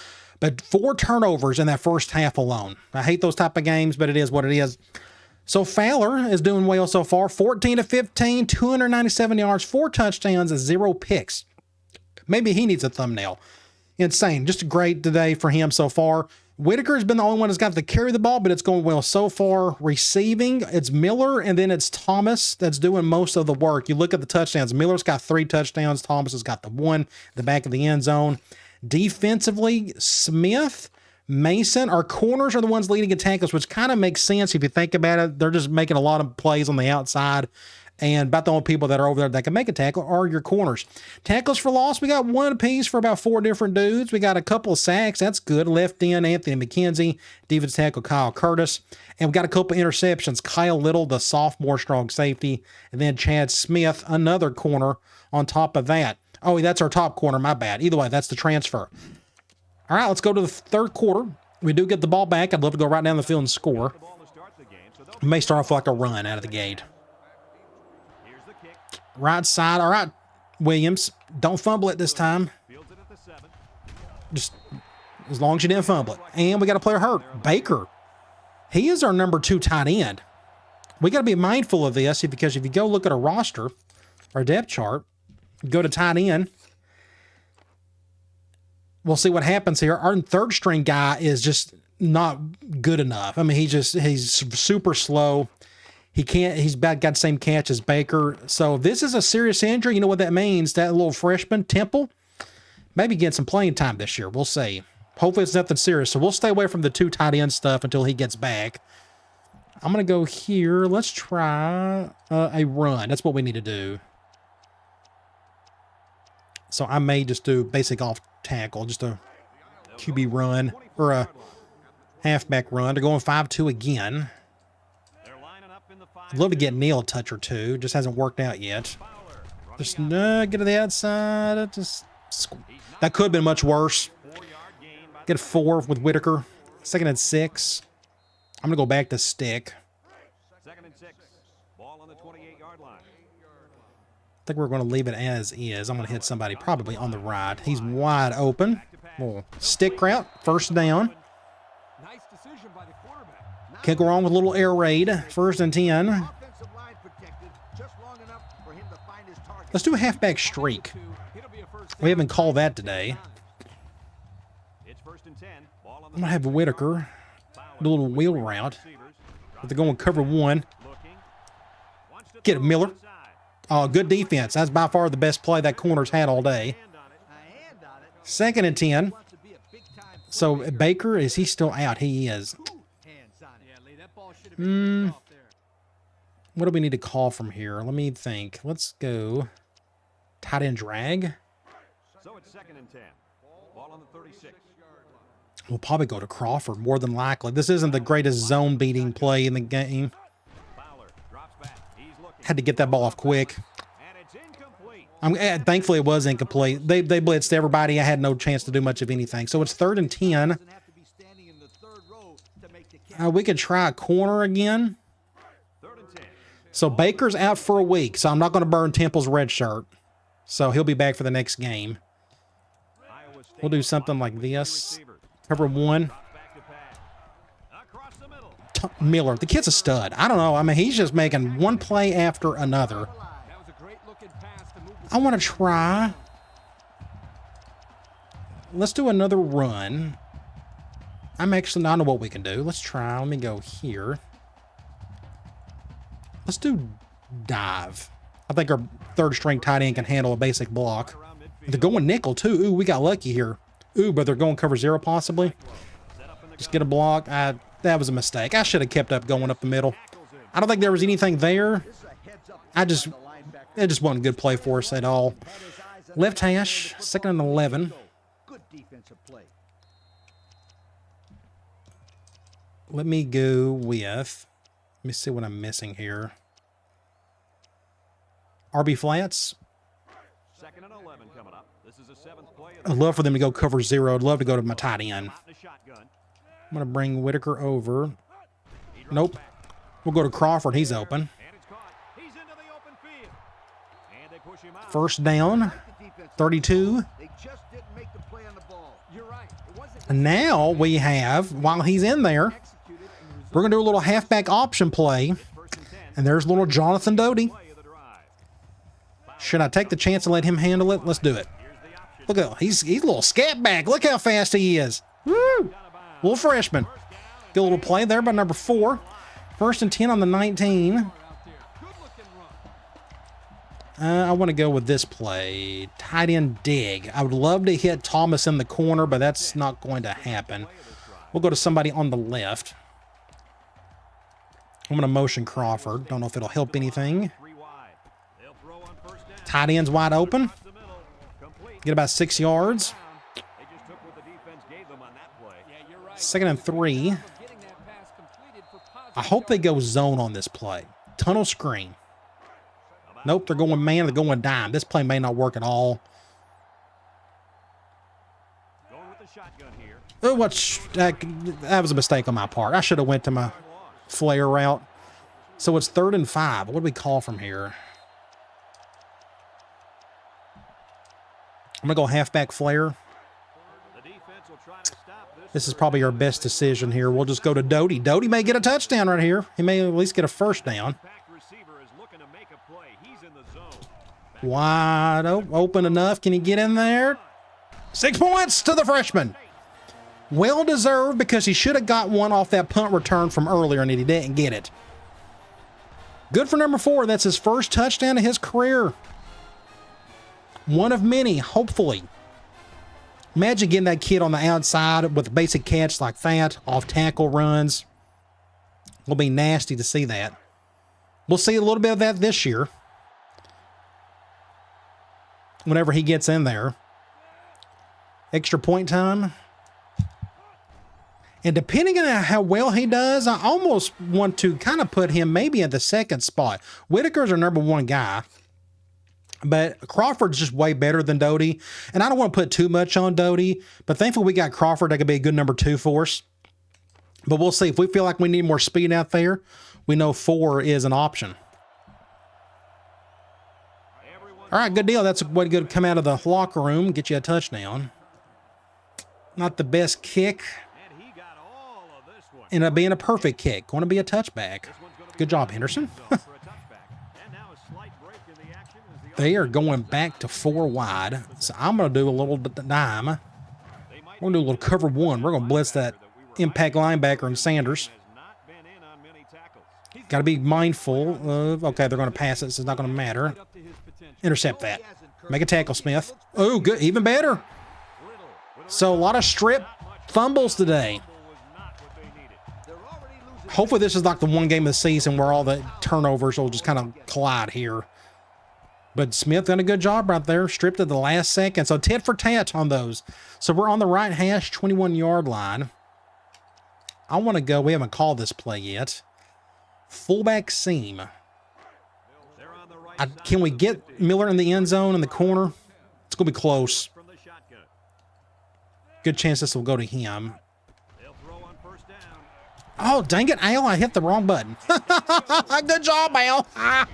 S1: But 4 turnovers in that first half alone. I hate those type of games, but it is what it is. So Fowler is doing well so far. 14 to 15, 297 yards, 4 touchdowns, and 0 picks. Maybe he needs a thumbnail. Insane. Just great today for him so far. Whitaker has been the only one that's got to carry the ball, but it's going well so far. Receiving, it's Miller, and then it's Thomas that's doing most of the work. You look at the touchdowns. Miller's got 3 touchdowns. Thomas has got the 1 in the back of the end zone. Defensively, Smith, Mason, our corners are the ones leading in tackles, which kind of makes sense if you think about it. They're just making a lot of plays on the outside. And about the only people that are over there that can make a tackle are your corners. Tackles for loss, we got 1 apiece for about 4 different dudes. We got a couple of sacks. That's good. Left end, Anthony McKenzie. Defensive tackle, Kyle Curtis. And we got a couple interceptions. Kyle Little, the sophomore strong safety. And then Chad Smith, another corner on top of that. Oh, that's our top corner. My bad. Either way, that's the transfer. All right, let's go to the 3rd quarter. We do get the ball back. I'd love to go right down the field and score.
S2: The ball to start the game, so they'll
S1: We may start off like a run out of the gate.
S2: here's the kick.
S1: Right side. All right, Williams. Don't fumble it this time.
S2: Fields it at the 7.
S1: Just as long as you didn't fumble it. And we got a player hurt. Baker. He is our number 2 tight end. We got to be mindful of this because if you go look at our roster, our depth chart, go to tight end, we'll see what happens here. Our 3rd string guy is just not good enough. I mean, he's super slow. He's got the same catch as Baker. So if this is a serious injury, you know what that means? That little freshman, Temple, maybe get some playing time this year. We'll see. Hopefully it's nothing serious. So we'll stay away from the 2 tight end stuff until he gets back. I'm going to go here. Let's try a run. That's what we need to do. So I may just do basic off tackle, just a QB run or a halfback run. They're going 5-2 again.
S2: They're lining up in the
S1: I'd love to get Neil a touch or two. Just hasn't worked out yet. Just get to the outside. That could have been much worse. Get a 4 with Whitaker. 2nd and 6. I'm going to go back to stick.
S2: 2nd and 6. Ball on the 28-yard line.
S1: I think we're going to leave it as is. I'm going to hit somebody probably on the right. He's wide open. Little stick route. 1st down.
S3: Nice decision by the quarterback.
S1: Can't go wrong with a little air raid. 1st and 10. Let's do a halfback streak. We haven't called that today.
S2: It's 1st and 10. Ball on
S1: I'm going to have Whitaker do a little wheel route. But they're going cover 1. Get it, Miller. Oh, good defense. That's by far the best play that corner's had all day. 2nd and 10. So Baker, is he still out? He is. What do we need to call from here? Let me think. Let's go tight end drag.
S2: So it's 2nd and 10. Ball on the 36.
S1: We'll probably go to Crawford more than likely. This isn't the greatest zone beating play in the game.
S2: Fowler drops back. He's looking.
S1: Had to get that ball off quick.
S2: And it's incomplete.
S1: Thankfully, it was incomplete. They blitzed everybody. I had no chance to do much of anything. So it's 3rd and 10. We could try a corner again.
S2: 3rd and 10.
S1: So Baker's out for a week, so I'm not going to burn Temple's red shirt. So he'll be back for the next game. We'll do something like this. Cover 1.
S2: Across the middle.
S1: Miller, the kid's a stud. I don't know. I mean, he's just making one play after another.
S3: That was a great looking pass to move
S1: I want to try. Let's do another run. I don't know what we can do. Let's try. Let me go here. Let's do dive. I think our 3rd string tight end can handle a basic block. They're going nickel too. Ooh, we got lucky here. Ooh, but they're going cover 0 possibly. Just get a block. That was a mistake. I should have kept up going up the middle. I don't think there was anything there. It just wasn't a good play for us at all. Left hash, 2nd and 11. Let me go with, let me see what I'm missing here. RB flats.
S2: 2nd and 11 coming up. This is a 7th play.
S1: I'd love for them to go cover 0. I'd love to go to my tight end. I'm going to bring Whitaker over. Nope. We'll go to Crawford. He's open.
S2: And it's caught. He's into the open field. And they push him out.
S1: 1st down. 32.
S4: They just didn't make the play on the ball.
S3: You're right. It wasn't
S1: And now we have, while he's in there,
S3: executed and the result
S1: we're going to do a little halfback option play.
S2: 1st and 10.
S1: And there's little Jonathan Doty.
S2: Play of the drive.
S1: Should I take the chance and let him handle it? Let's do it.
S2: Here's the option.
S1: Look at him. He's a little scat back. Look how fast he is. Woo! Little freshman. Good little play there by number 4. 1st and 10 on the 19.
S3: out there. Good looking run.
S1: I want to go with this play. Tight end dig. I would love to hit Thomas in the corner, but that's not going to happen. We'll go to somebody on the left. I'm going to motion Crawford. Don't know if it'll help anything.
S2: 3 wide. They'll throw on 1st down.
S1: Tight end's wide open.
S2: Across the middle. Complete.
S1: Get about 6 yards.
S2: They just took what the defense gave them on that play.
S3: Yeah, you're right.
S1: 2nd and 3.
S3: Getting that pass completed for positive
S1: I hope they go zone on this play. Tunnel screen. Nope, they're going man. They're going dime. This play may not work at all.
S2: Going with the shotgun here.
S1: Oh, that was a mistake on my part. I should have went to my flare route. So it's 3rd and 5. What do we call from here? I'm going to go halfback flare.
S2: The defense will try to stop this.
S1: This is probably our best decision here. We'll just go to Doty. Doty may get a touchdown right here. He may at least get a 1st down.
S2: Back receiver is looking to make a play. He's in the zone.
S1: Wide open enough. Can he get in there? 6 points to the freshman. Well deserved because he should have got one off that punt return from earlier and he didn't get it. Good for number 4. That's his 1st touchdown of his career. One of many, hopefully. Imagine getting that kid on the outside with a basic catch like that, off tackle runs. It'll be nasty to see that. We'll see a little bit of that this year. Whenever he gets in there. Extra point time. And depending on how well he does, I almost want to kind of put him maybe at the second spot. Whitaker's our #1 guy, but Crawford's just way better than Doty. And I don't want to put too much on Doty, but thankfully we got Crawford that could be a good #2 for us. But we'll see. If we feel like we need more speed out there, we know 4 is an option. All right, good deal. That's a way to come out of the locker room, get you a touchdown. Not the best kick. Ended up being a perfect kick. Going to be a touchback. Good job, Henderson. They are going back to 4 wide. So I'm going to do a little dime. We're going to do a little cover 1. We're going to blitz that impact linebacker and Sanders. Got to be mindful of, okay, they're going to pass it, so it's not going to matter. Intercept that. Make a tackle, Smith. Oh, good. Even better. So a lot of strip fumbles today. Hopefully this is like the one game of the season where all the turnovers will just kind of collide here. But Smith done a good job right there. Stripped at the last second. So tit for tat on those. So we're on the right hash, 21-yard line. I want to go. We haven't called this play yet. Fullback seam. Can we get Miller in the end zone in the corner? It's going to be close. Good chance this will go to him. Oh, dang it, Al. I hit the wrong button. Good job, Al. I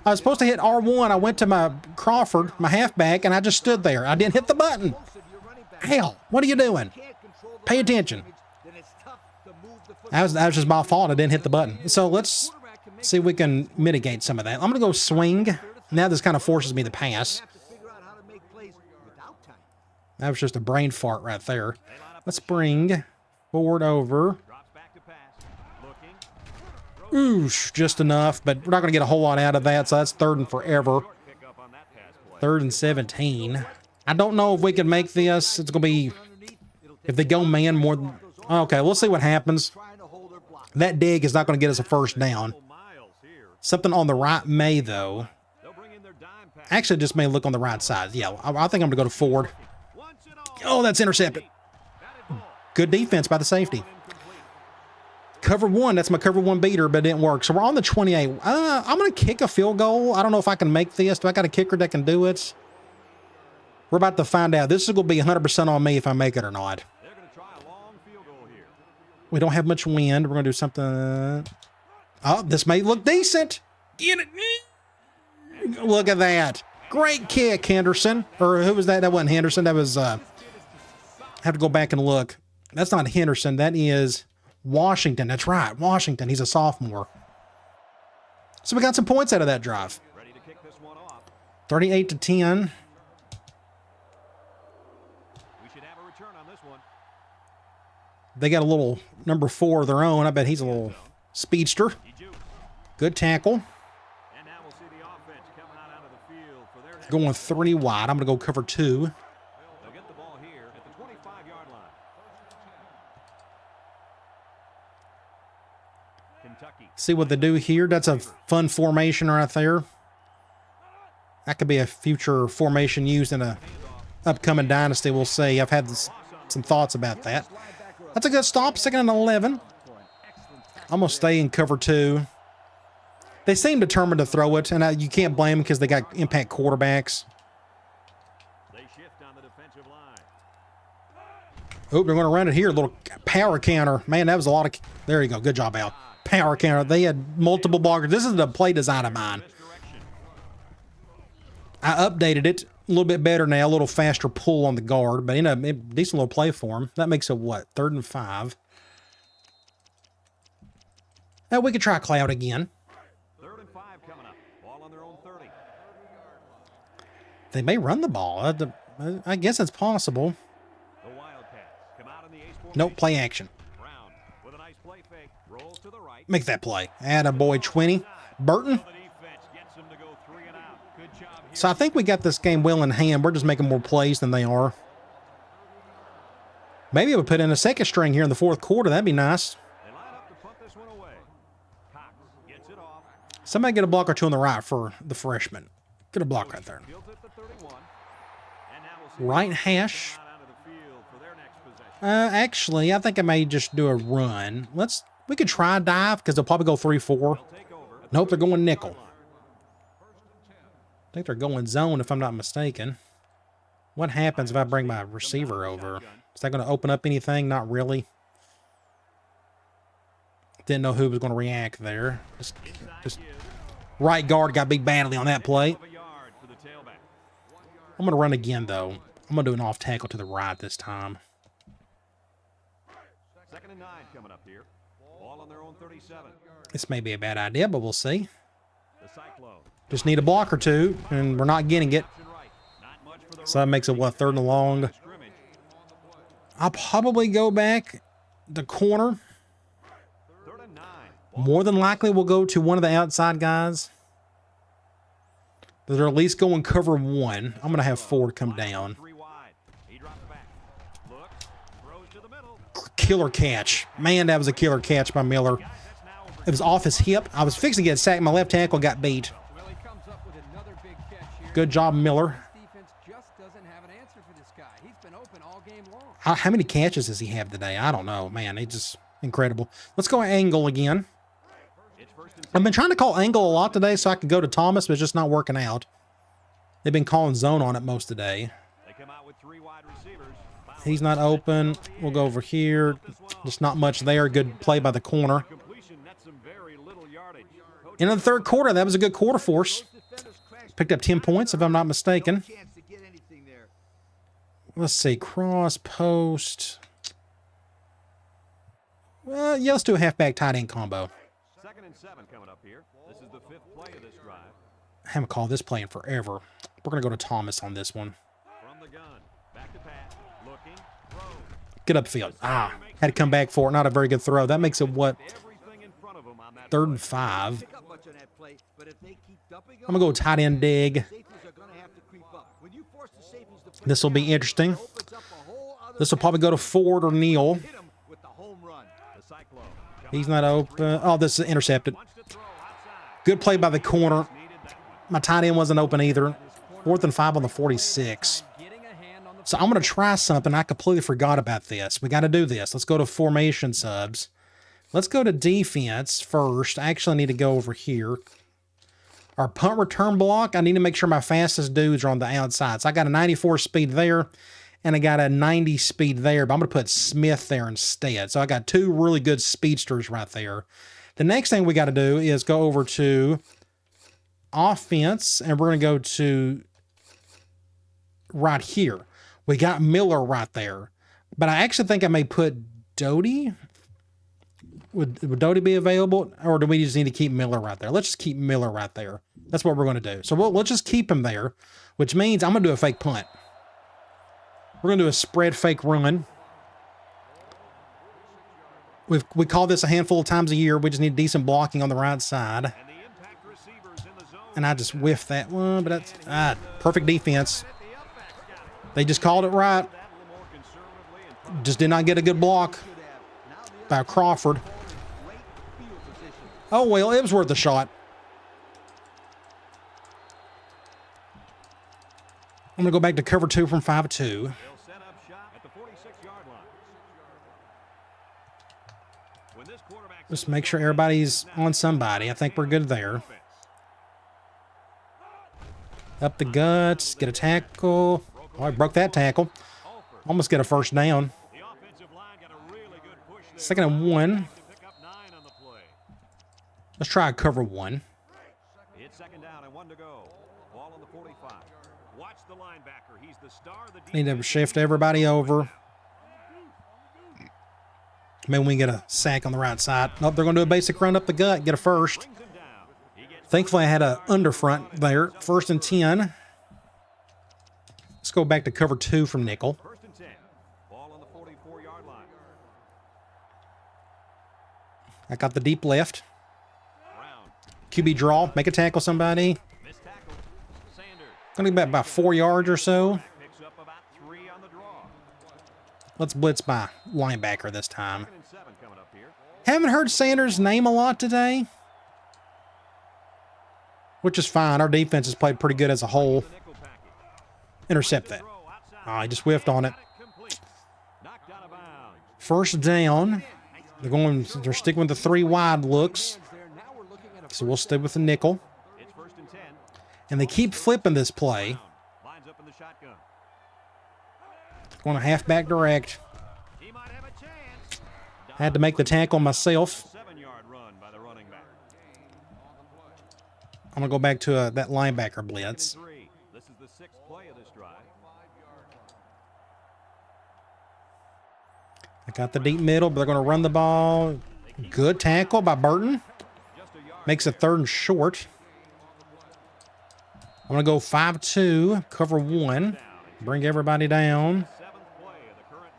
S1: was supposed to hit R1. I went to my Crawford, my halfback, and I just stood there. I didn't hit the button. Al, what are you doing? Pay attention. That was just my fault. I didn't hit the button. So let's see if we can mitigate some of that. I'm going to go swing. Now this kind of forces me to pass. That was just a brain fart right there. Let's bring forward over. Oosh, just enough, but we're not going to get a whole lot out of that, so that's 3rd and forever. 3rd and 17. I don't know if we can make this. It's going to be, if they go man more than, okay, we'll see what happens. That dig is not going to get us a first down. Something on the right may, though. Actually, just may look on the right side. Yeah, I think I'm going to go to Ford. Oh, that's intercepted. Good defense by the safety. Cover 1, that's my cover 1 beater, but it didn't work. So we're on the 28. I'm going to kick a field goal. I don't know if I can make this. Do I got a kicker that can do it? We're about to find out. This is going to be 100% on me if I make it or not. We don't have much wind. We're going to do something. Oh, this may look decent. Get it. Look at that. Great kick, Henderson. Or who was that? That wasn't Henderson. That was, I have to go back and look. That's not Henderson. That is Washington. That's right. Washington. He's a sophomore. So we got some points out of that drive. 38-10. They got a little number 4 of their own. I bet he's a little speedster. Good tackle. Going 3 wide. I'm going to go cover 2. See what they do here. That's a fun formation right there. That could be a future formation used in a upcoming Dynasty. We'll see. I've had some thoughts about that. That's a good stop. 2nd and 11. I'm going to stay in cover 2. They seem determined to throw it, and you can't blame them because they got impact quarterbacks. Oh, they're going to run it here. A little power counter. Man, that was a lot of... There you go. Good job, Al. Power counter. They had multiple blockers. This is the play design of mine. I updated it a little bit better now. A little faster pull on the guard, but in a decent little play for him. That makes it what? 3rd and 5. Now we could try Cloud again.
S2: 3rd and 5 coming up. Ball on their own 30.
S1: They may run the ball. I guess it's possible.
S2: The Wildcats come out in the ace formation.
S1: Nope, play action.
S2: Brown with a nice play fake. Rolls to the right.
S1: Make that play. Attaboy 20. Burton. So I think we got this game well in hand. We're just making more plays than they are. Maybe I would put in a second string here in the 4th quarter. That'd be nice. Somebody get a block or 2 on the right for the freshman. Get a block right there. Right hash. Actually, I think I may just do a run. We could try a dive because they'll probably go 3-4. Nope, they're going nickel. I think they're going zone if I'm not mistaken. What happens if I bring my receiver over? Is that going to open up anything? Not really. Didn't know who was going to react there. Just right guard got beat badly on that play. I'm going to run again, though. I'm going to do an off tackle to the right this time.
S2: 2nd and 9 coming up here. Ball on their own 37.
S1: This may be a bad idea, but we'll see.
S2: The Cyclone.
S1: Just need a block or two, and we're not getting it. So that makes it, what, 3rd and long? I'll probably go back the corner.
S2: 3rd and 9.
S1: More than likely, we'll go to one of the outside guys. They're at least going cover 1. I'm going to have Ford come down.
S2: 3 wide. He drops back. Looks, throws to the middle.
S1: Killer catch. Man, that was a killer catch by Miller. It was off his hip. I was fixing to get sacked. My left tackle got beat.
S3: Well, he comes up with another big catch here.
S1: Good job, Miller.
S3: Defense just doesn't have an answer for this guy. He's been open all game long.
S1: How many catches does he have today? I don't know. Man, he's just incredible. Let's go angle again. I've been trying to call angle a lot today so I can go to Thomas, but it's just not working out. They've been calling zone on it most of the day.
S2: They come out with 3 wide receivers.
S1: He's not open. We'll go over here. Just not much there. Good play by the corner.
S2: Completion, that's some very little yardage.
S1: In the 3rd quarter, that was a good quarter for us. Picked up 10 points, if I'm not mistaken.
S4: Chance to get anything there.
S1: Let's see. Cross, post. Well, yeah, let's do a halfback tight end combo.
S2: 2nd and 7 coming up here. This is the 5th play of this drive.
S1: I haven't called this play in forever. We're going to go to Thomas on this one.
S2: From the gun. Back to pass. Looking. Throw.
S1: Get upfield. Had to come back for it. Not a very good throw. That makes it, what,
S2: Everything in front of him on that
S1: 3rd and 5.
S4: Pick up much on that play, but if they keep dumping
S1: I'm going to go tight end dig.
S4: safeties are going to have to creep up. When you force the safeties to play
S1: This will be
S4: down,
S1: interesting.
S4: it opens up a whole other
S1: This will probably go to Ford or Neal.
S4: hit 'em with the home run.
S2: The Cyclone.
S1: He's not open. Oh, this is intercepted.
S2: Wants to throw outside.
S1: Good play by the corner.
S2: Needed that one.
S1: My tight end wasn't open either. 4th and 5 on the 46.
S3: Getting a hand on the
S1: So I'm going to try something. I completely forgot about this. We got to do this. Let's go to formation subs. Let's go to defense first. I actually need to go over here. Our punt return block, I need to make sure my fastest dudes are on the outside. So I got a 94 speed there, and I got a 90 speed there, but I'm going to put Smith there instead. So I got 2 really good speedsters right there. The next thing we got to do is go over to offense, and we're going to go to right here. We got Miller right there, but I actually think I may put Doty. Would Doty be available, or do we just need to keep Miller right there? Let's just keep Miller right there. That's what we're going to do. So let's just keep him there, which means I'm going to do a fake punt. We're going to do a spread fake run. We call this a handful of times a year. We just need decent blocking on the right side.
S2: And the impact receivers in the zone.
S1: And I just whiffed that one, but that's perfect defense. They just called it right.
S2: That a little more conservatively and
S1: Just did not get a good block by Crawford.
S4: Great field position.
S1: Oh, well, it was worth a shot. I'm going to go back to cover 2 from 5-2.
S2: they'll set up shop at the 46-yard line. When this quarterback
S1: Just make sure everybody's on somebody. I think we're good there. Up the guts, get a tackle. Oh, I broke that tackle. Almost get a first down.
S2: The offensive line got a really good push there.
S1: 2nd and 1.
S2: To pick up 9 on the play.
S1: Let's try a cover 1.
S2: It's 2nd down and 1 to go. Ball on the 45. Watch the linebacker. He's the star of the
S1: Need to
S2: defense.
S1: shift everybody over. Maybe we can get a sack on the right side. Nope, they're going to do a basic run up the gut, get a first.
S2: Brings him down. He gets
S1: Thankfully, I had a underfront there. 1st and 10. Let's go back to cover 2 from nickel.
S2: 1st and 10. Ball on the 44-yard line.
S1: I got the deep left.
S2: Brown.
S1: QB draw, make a tackle somebody.
S2: Missed tackle. Sanders.
S1: Gonna get back about 4 yards or so.
S2: Picks up about 3 on the draw.
S1: Let's blitz by linebacker this time.
S2: 2nd and 7 coming up here.
S1: Haven't heard Sanders' name a lot today, which is fine. Our defense has played pretty good as a whole.
S2: The nickel package.
S1: Intercept that.
S2: Throw outside.
S1: Oh, he just whiffed on it.
S2: Got it complete. Knocked out of bounds.
S1: First down. They're sticking with the 3 wide looks. So we'll stay with the nickel.
S2: It's 1st and 10.
S1: And they keep flipping this play.
S2: Lines up in the shotgun.
S1: Going to halfback direct.
S2: He might have a chance.
S1: Had to make the tackle myself.
S2: 7-yard run by the running back.
S1: I'm going to go back to that linebacker
S2: 2nd and
S1: blitz.
S2: 3. This is the 6th play of this drive.
S1: I got the deep middle, but they're going to run the ball. Good tackle by Burton.
S2: Just a yard.
S1: Makes it 3rd and short. I'm going to go 5-2, cover 1. Bring everybody down.
S2: 7th play of the current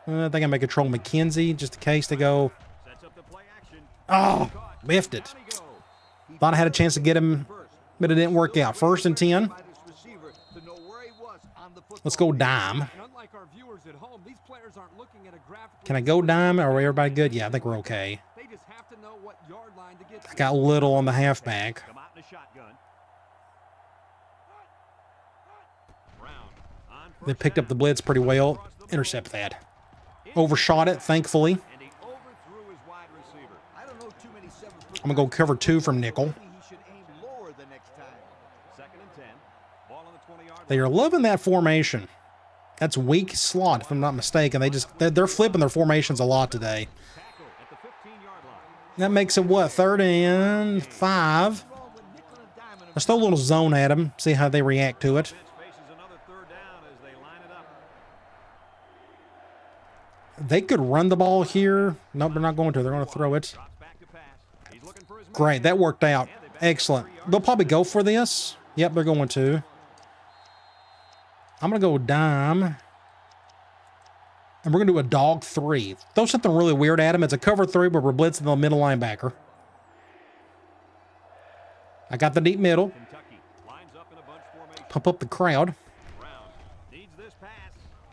S2: drive.
S1: I think I may control McKenzie just in case they go.
S2: Sets up the play action.
S1: Oh, whiffed it.
S2: Down he goes.
S1: Thought I had a chance to get him, but it didn't work out. 1st and 10.
S4: By this receiver to know where he was on the football
S1: Let's go
S4: field.
S1: dime.
S3: And unlike our viewers at home, these players aren't looking at a graphic.
S1: Can I go dime? Are everybody good? Yeah, I think we're okay.
S3: They just have to know what yard line to get
S1: I
S3: to.
S1: got little on the halfback.
S2: Come out in a shotgun. Brown on
S1: They
S2: first
S1: picked up the
S2: down.
S1: blitz pretty well. Intercept that. Overshot it, thankfully.
S2: And he overthrew his wide receiver.
S4: I don't know too many 7-foot
S1: I'm going to go cover 2 from nickel.
S4: Maybe he should aim lower the next time.
S2: 2nd and 10. Ball on the 20-yard
S1: They are loving that formation. That's weak slot, if I'm not mistaken. They're flipping their formations a lot today.
S2: tackle at the 15-yard line.
S1: That makes it what? 3rd and 5.
S4: Wrong with nickel and dime in
S1: Let's throw a little zone at them. See how they react to it.
S2: Bench faces another 3rd down as they line it up.
S1: They could run the ball here. Nope, they're not going to. They're going to throw it.
S2: Drops back to pass. He's looking for his man.
S1: Great, that worked out. Excellent. They'll probably go for this. Yep, they're going to. I'm going to go dime. And we're going to do a dog 3. Throw something really weird at him. It's a cover 3, but we're blitzing the middle linebacker. I got the deep middle.
S2: Kentucky lines up in a bunch formation.
S1: Pump up the crowd.
S2: Brown needs this pass.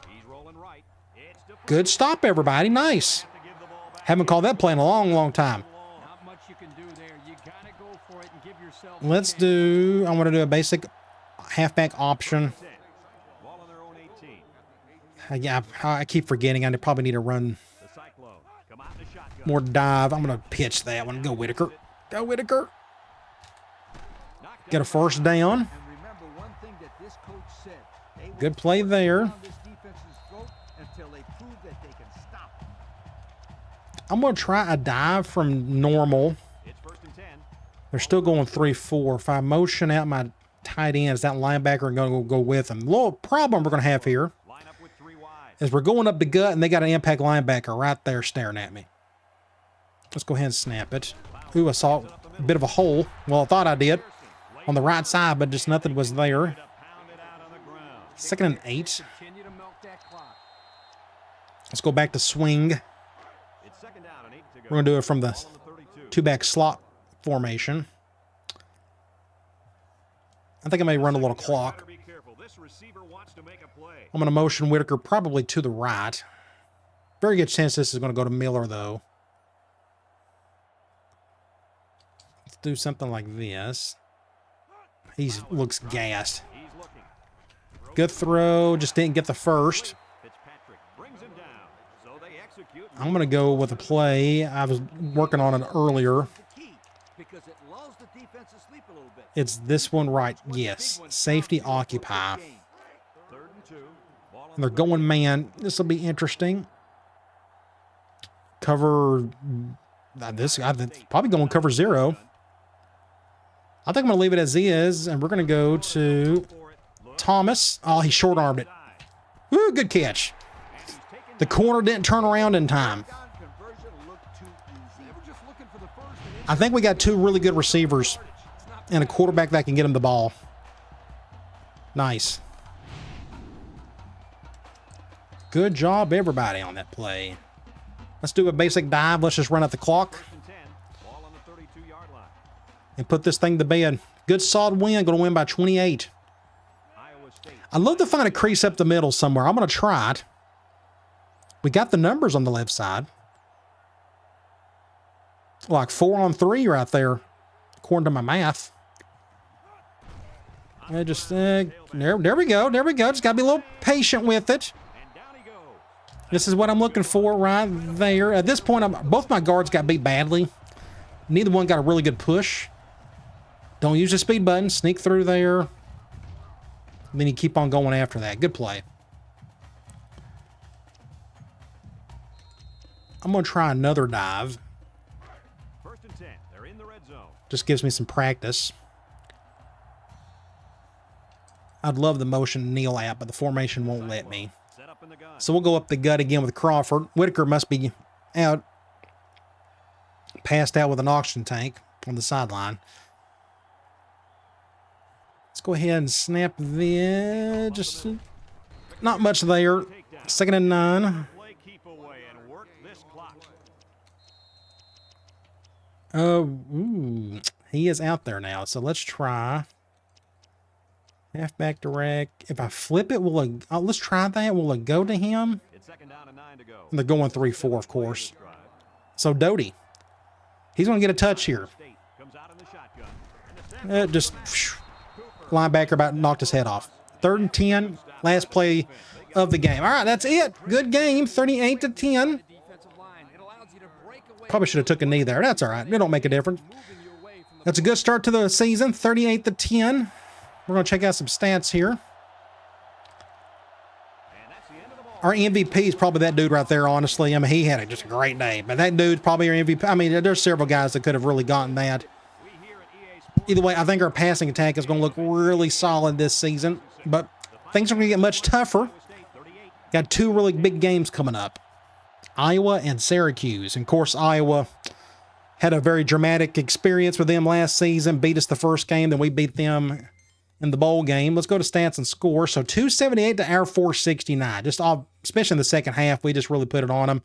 S2: He's rolling right. It's deflected.
S1: Good stop, everybody. Nice.
S2: To give the ball back.
S1: Haven't called that play in a long, long time.
S3: Not much you can do there. You gotta go for it and give yourself.
S1: Let's do, I want to do a basic halfback option.
S2: 10. Ball on their own 18.
S1: Yeah, I keep forgetting. I probably need to run
S2: The Cyclone come out in a shotgun.
S1: more dive. I'm going to pitch that one. Go Whitaker. Go Whitaker.
S2: Knocked
S1: Get a 1st down.
S4: And remember one thing that this coach said. They will
S1: Good play
S4: force
S1: there.
S4: down this defense's throat until they prove that they can stop.
S1: I'm going to try a dive from normal.
S2: It's 1st and 10.
S1: They're still going 3-4. If I motion out my tight ends, that linebacker going to go with them. The little problem we're going to have here
S2: Line up with 3 wide.
S1: is we're going up the gut, and they got an impact linebacker right there staring at me. Let's go ahead and snap it. Ooh, I saw a bit of a hole. Well, I thought I did on the right side, but just nothing was there.
S2: Pound it out on the ground.
S1: 2nd and 8.
S3: Continue to milk that clock.
S1: Let's go back to swing.
S2: It's 2nd down and 8 to go.
S1: We're going to do it from the
S2: Ball on the 32.
S1: 2-back slot formation. I think I may run a little clock.
S2: Better be careful. This receiver wants to make a play.
S1: I'm going to motion Whitaker probably to the right. Very good chance this is going to go to Miller, though. Let's do something like this. He looks gassed.
S2: He's looking.
S1: Good throw. Just didn't get the 1st.
S2: Fitzpatrick brings him down. So they execute.
S1: I'm going to go with a play. I was working on it earlier.
S4: The key, because it lulls the defense to sleep a little bit.
S1: It's this one right. Yes. Safety occupy.
S2: 3rd and 2. Ball on
S1: And they're going man. This will be interesting. Cover this. Probably going cover 0. I think I'm going to leave it as is, and we're going to go to Thomas. Oh, he short-armed it. Woo, good catch. The corner didn't turn around in time.
S4: Conversion looked too easy.
S3: They were just looking for the first. And
S1: I think we got 2 really good receivers and a quarterback that can get him the ball. Nice. Good job, everybody, on that play. Let's do a basic dive. Let's just run out the clock
S2: 1st and 10. Ball on the 32-yard line.
S1: and put this thing to bed. Good solid win. Going to win by 28.
S2: Iowa State.
S1: I'd love to find a crease up the middle somewhere. I'm going to try it. We got the numbers on the left side. Like 4 on 3 right there, according to my math. There we go. There we go. Just got to be a little patient with it.
S2: And down he goes.
S1: This is what I'm looking for right there. At this point, both my guards got beat badly. Neither one got a really good push. Don't use the speed button. Sneak through there. Then you keep on going after that. Good play. I'm going to try another dive.
S2: First and 10. They're in the red zone.
S1: Just gives me some practice. I'd love the motion kneel app, but the formation won't let me.
S2: Set up in the gun.
S1: So we'll go up the gut again with Crawford. Whitaker must be out, passed out with an oxygen tank on the sideline. Let's go ahead and snap this. Just not much there. 2nd and 9.
S2: Play keep away and work this clock.
S1: He is out there now. So let's try halfback direct. If I flip it, will it? Let's try that. Will it go to him?
S2: It's 2nd down and 9 to go.
S1: And they're going 3-4, of course. So Doty, he's going to get a touch here.
S2: State comes out in the shotgun.
S1: Just linebacker about knocked his head off. 3rd and 10, last play of the game. All right, that's it. Good game, 38-10.
S3: Defensive line. It allows you to break away.
S1: Probably should have took a knee there. That's all right. It don't make a difference. That's a good start to the season, 38-10. We're going to check out some stats here. Our MVP is probably that dude right there, honestly. I mean, he had just a great day. But that dude's probably our MVP. I mean, there's several guys that could have really gotten that. Either way, I think our passing attack is going to look really solid this season. But things are going to get much tougher. Got 2 really big games coming up. Iowa and Syracuse. And, of course, Iowa had a very dramatic experience with them last season. Beat us the first game, then we beat them in the bowl game. Let's go to stats and score. So 278 to our 469. Just all, especially in the second half, we just really put it on them.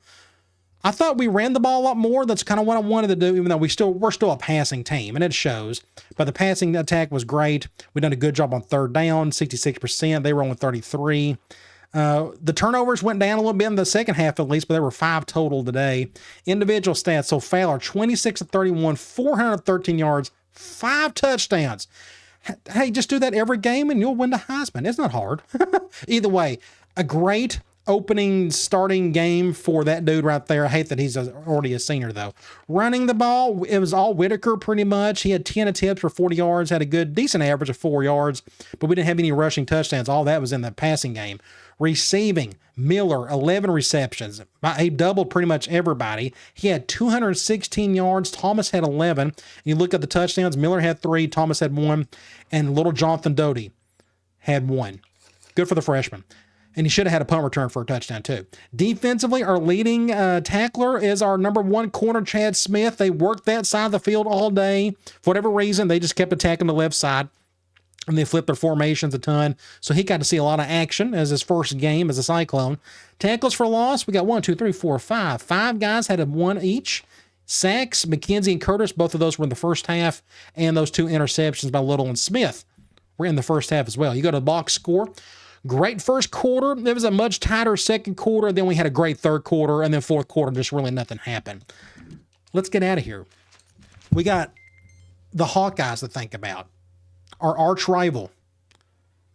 S1: I thought we ran the ball a lot more. That's kind of what I wanted to do, even though we're still a passing team, and it shows. But the passing attack was great. We done a good job on 3rd down, 66%. They were only 33. The turnovers went down a little bit in the second half at least, but there were 5 total today. Individual stats. So Fowler, 26 of 31, 413 yards, 5 touchdowns. Hey, just do that every game and you'll win the Heisman. It's not hard. Either way, a great opening starting game for that dude right there. I hate that he's already a senior, though. Running the ball, it was all Whitaker pretty much. He had 10 attempts for 40 yards, had a decent average of 4 yards, but we didn't have any rushing touchdowns. All that was in the passing game. Receiving, Miller, 11 receptions. He doubled pretty much everybody. He had 216 yards. Thomas had 11. You look at the touchdowns, Miller had 3, Thomas had 1, and little Jonathan Doty had 1. Good for the freshman. And he should have had a punt return for a touchdown, too. Defensively, our leading tackler is our number 1 corner, Chad Smith. They worked that side of the field all day. For whatever reason, they just kept attacking the left side. And they flipped their formations a ton. So he got to see a lot of action as his first game as a Cyclone. Tackles for loss, we got 1, 2, 3, 4, 5. 5 guys had 1 each. Sacks, McKenzie and Curtis, both of those were in the first half. And those 2 interceptions by Little and Smith were in the first half as well. You go to the box score. Great first quarter. There was a much tighter second quarter. Then we had a great third quarter. And then fourth quarter, just really nothing happened. Let's get out of here. We got the Hawkeyes to think about. Our arch rival.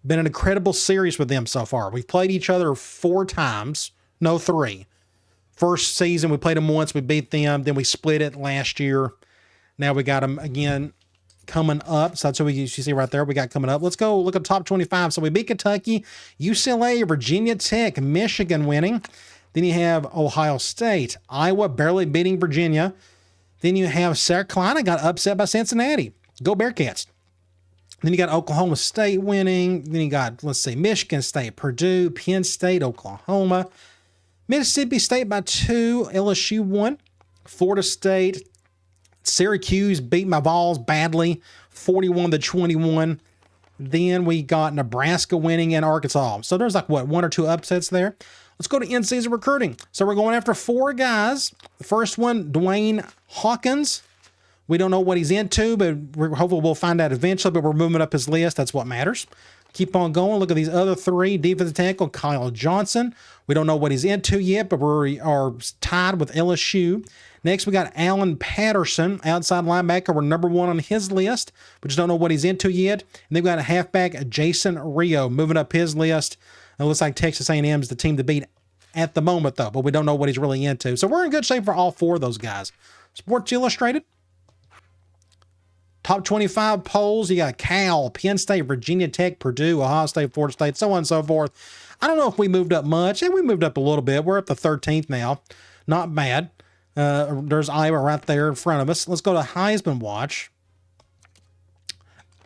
S1: Been an incredible series with them so far. We've played each other 4 times. No, 3. First season, we played them once. We beat them. Then we split it last year. Now we got them again coming up. So that's what you see right there. We got coming up. Let's go look at the top 25. So we beat Kentucky, UCLA, Virginia Tech, Michigan winning. Then you have Ohio State, Iowa barely beating Virginia. Then you have South Carolina got upset by Cincinnati. Go Bearcats. Then you got Oklahoma State winning. Then you got, let's see, Michigan State, Purdue, Penn State, Oklahoma. Mississippi State by 2. LSU won. Florida State. Syracuse beat my Vols badly, 41-21. Then we got Nebraska winning and Arkansas. So there's like, 1 or 2 upsets there. Let's go to in-season recruiting. So we're going after 4 guys. The first one, Dwayne Hawkins. We don't know what he's into, but hopefully we'll find out eventually, but we're moving up his list. That's what matters. Keep on going. Look at these other 3. Defensive tackle, Kyle Johnson. We don't know what he's into yet, but we are tied with LSU. Next, we got Alan Patterson, outside linebacker. We're number 1 on his list. We just don't know what he's into yet. And they've got a halfback, Jason Rio, moving up his list. It looks like Texas A&M is the team to beat at the moment, though, but we don't know what he's really into. So we're in good shape for all 4 of those guys. Sports Illustrated. Top 25 polls, you got Cal, Penn State, Virginia Tech, Purdue, Ohio State, Florida State, so on and so forth. I don't know if we moved up much, and we moved up a little bit. We're up to 13th now. Not bad. There's Iowa right there in front of us. Let's go to Heisman Watch.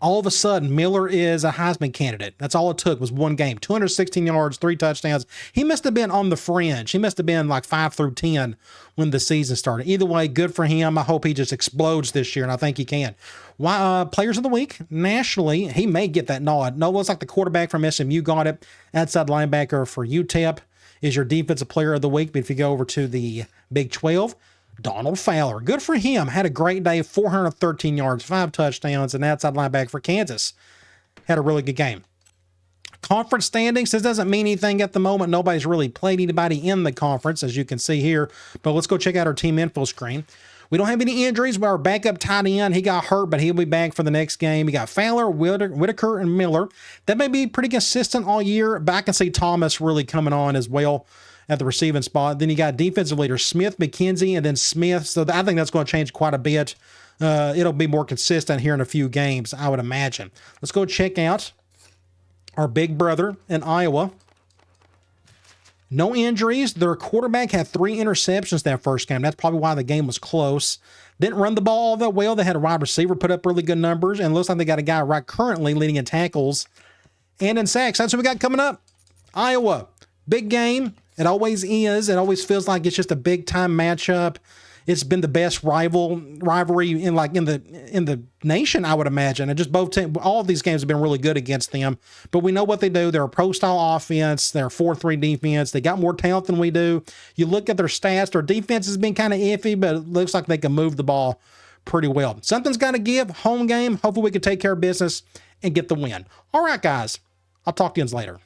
S1: All of a sudden, Miller is a Heisman candidate. That's all it took was 1 game. 216 yards, 3 touchdowns. He must have been on the fringe. He must have been like 5 through 10 when the season started. Either way, good for him. I hope he just explodes this year, and I think he can. Players of the Week, nationally, he may get that nod. No, looks like the quarterback from SMU got it. Outside linebacker for UTEP is your Defensive Player of the Week. But if you go over to the Big 12, Donald Fowler, good for him. Had a great day, 413 yards, 5 touchdowns, and outside linebacker for Kansas. Had a really good game. Conference standings, this doesn't mean anything at the moment. Nobody's really played anybody in the conference, as you can see here. But let's go check out our team info screen. We don't have any injuries. Our backup tight end, he got hurt, but he'll be back for the next game. We got Fowler, Whitaker, and Miller. That may be pretty consistent all year, but I can see Thomas really coming on as well at the receiving spot. Then you got defensive leader Smith, McKenzie, and then Smith. So I think that's going to change quite a bit. It'll be more consistent here in a few games, I would imagine. Let's go check out our big brother in Iowa. No injuries. Their quarterback had 3 interceptions that first game. That's probably why the game was close. Didn't run the ball all that well. They had a wide receiver put up really good numbers, and looks like they got a guy right currently leading in tackles and in sacks. That's what we got coming up. Iowa, big game. It always is. It always feels like it's just a big time matchup. It's been the best rivalry in the nation, I would imagine. And just all of these games have been really good against them. But we know what they do. They're a pro-style offense. They're a 4-3 defense. They got more talent than we do. You look at their stats. Their defense has been kind of iffy, but it looks like they can move the ball pretty well. Something's got to give. Home game. Hopefully we can take care of business and get the win. All right, guys. I'll talk to you later.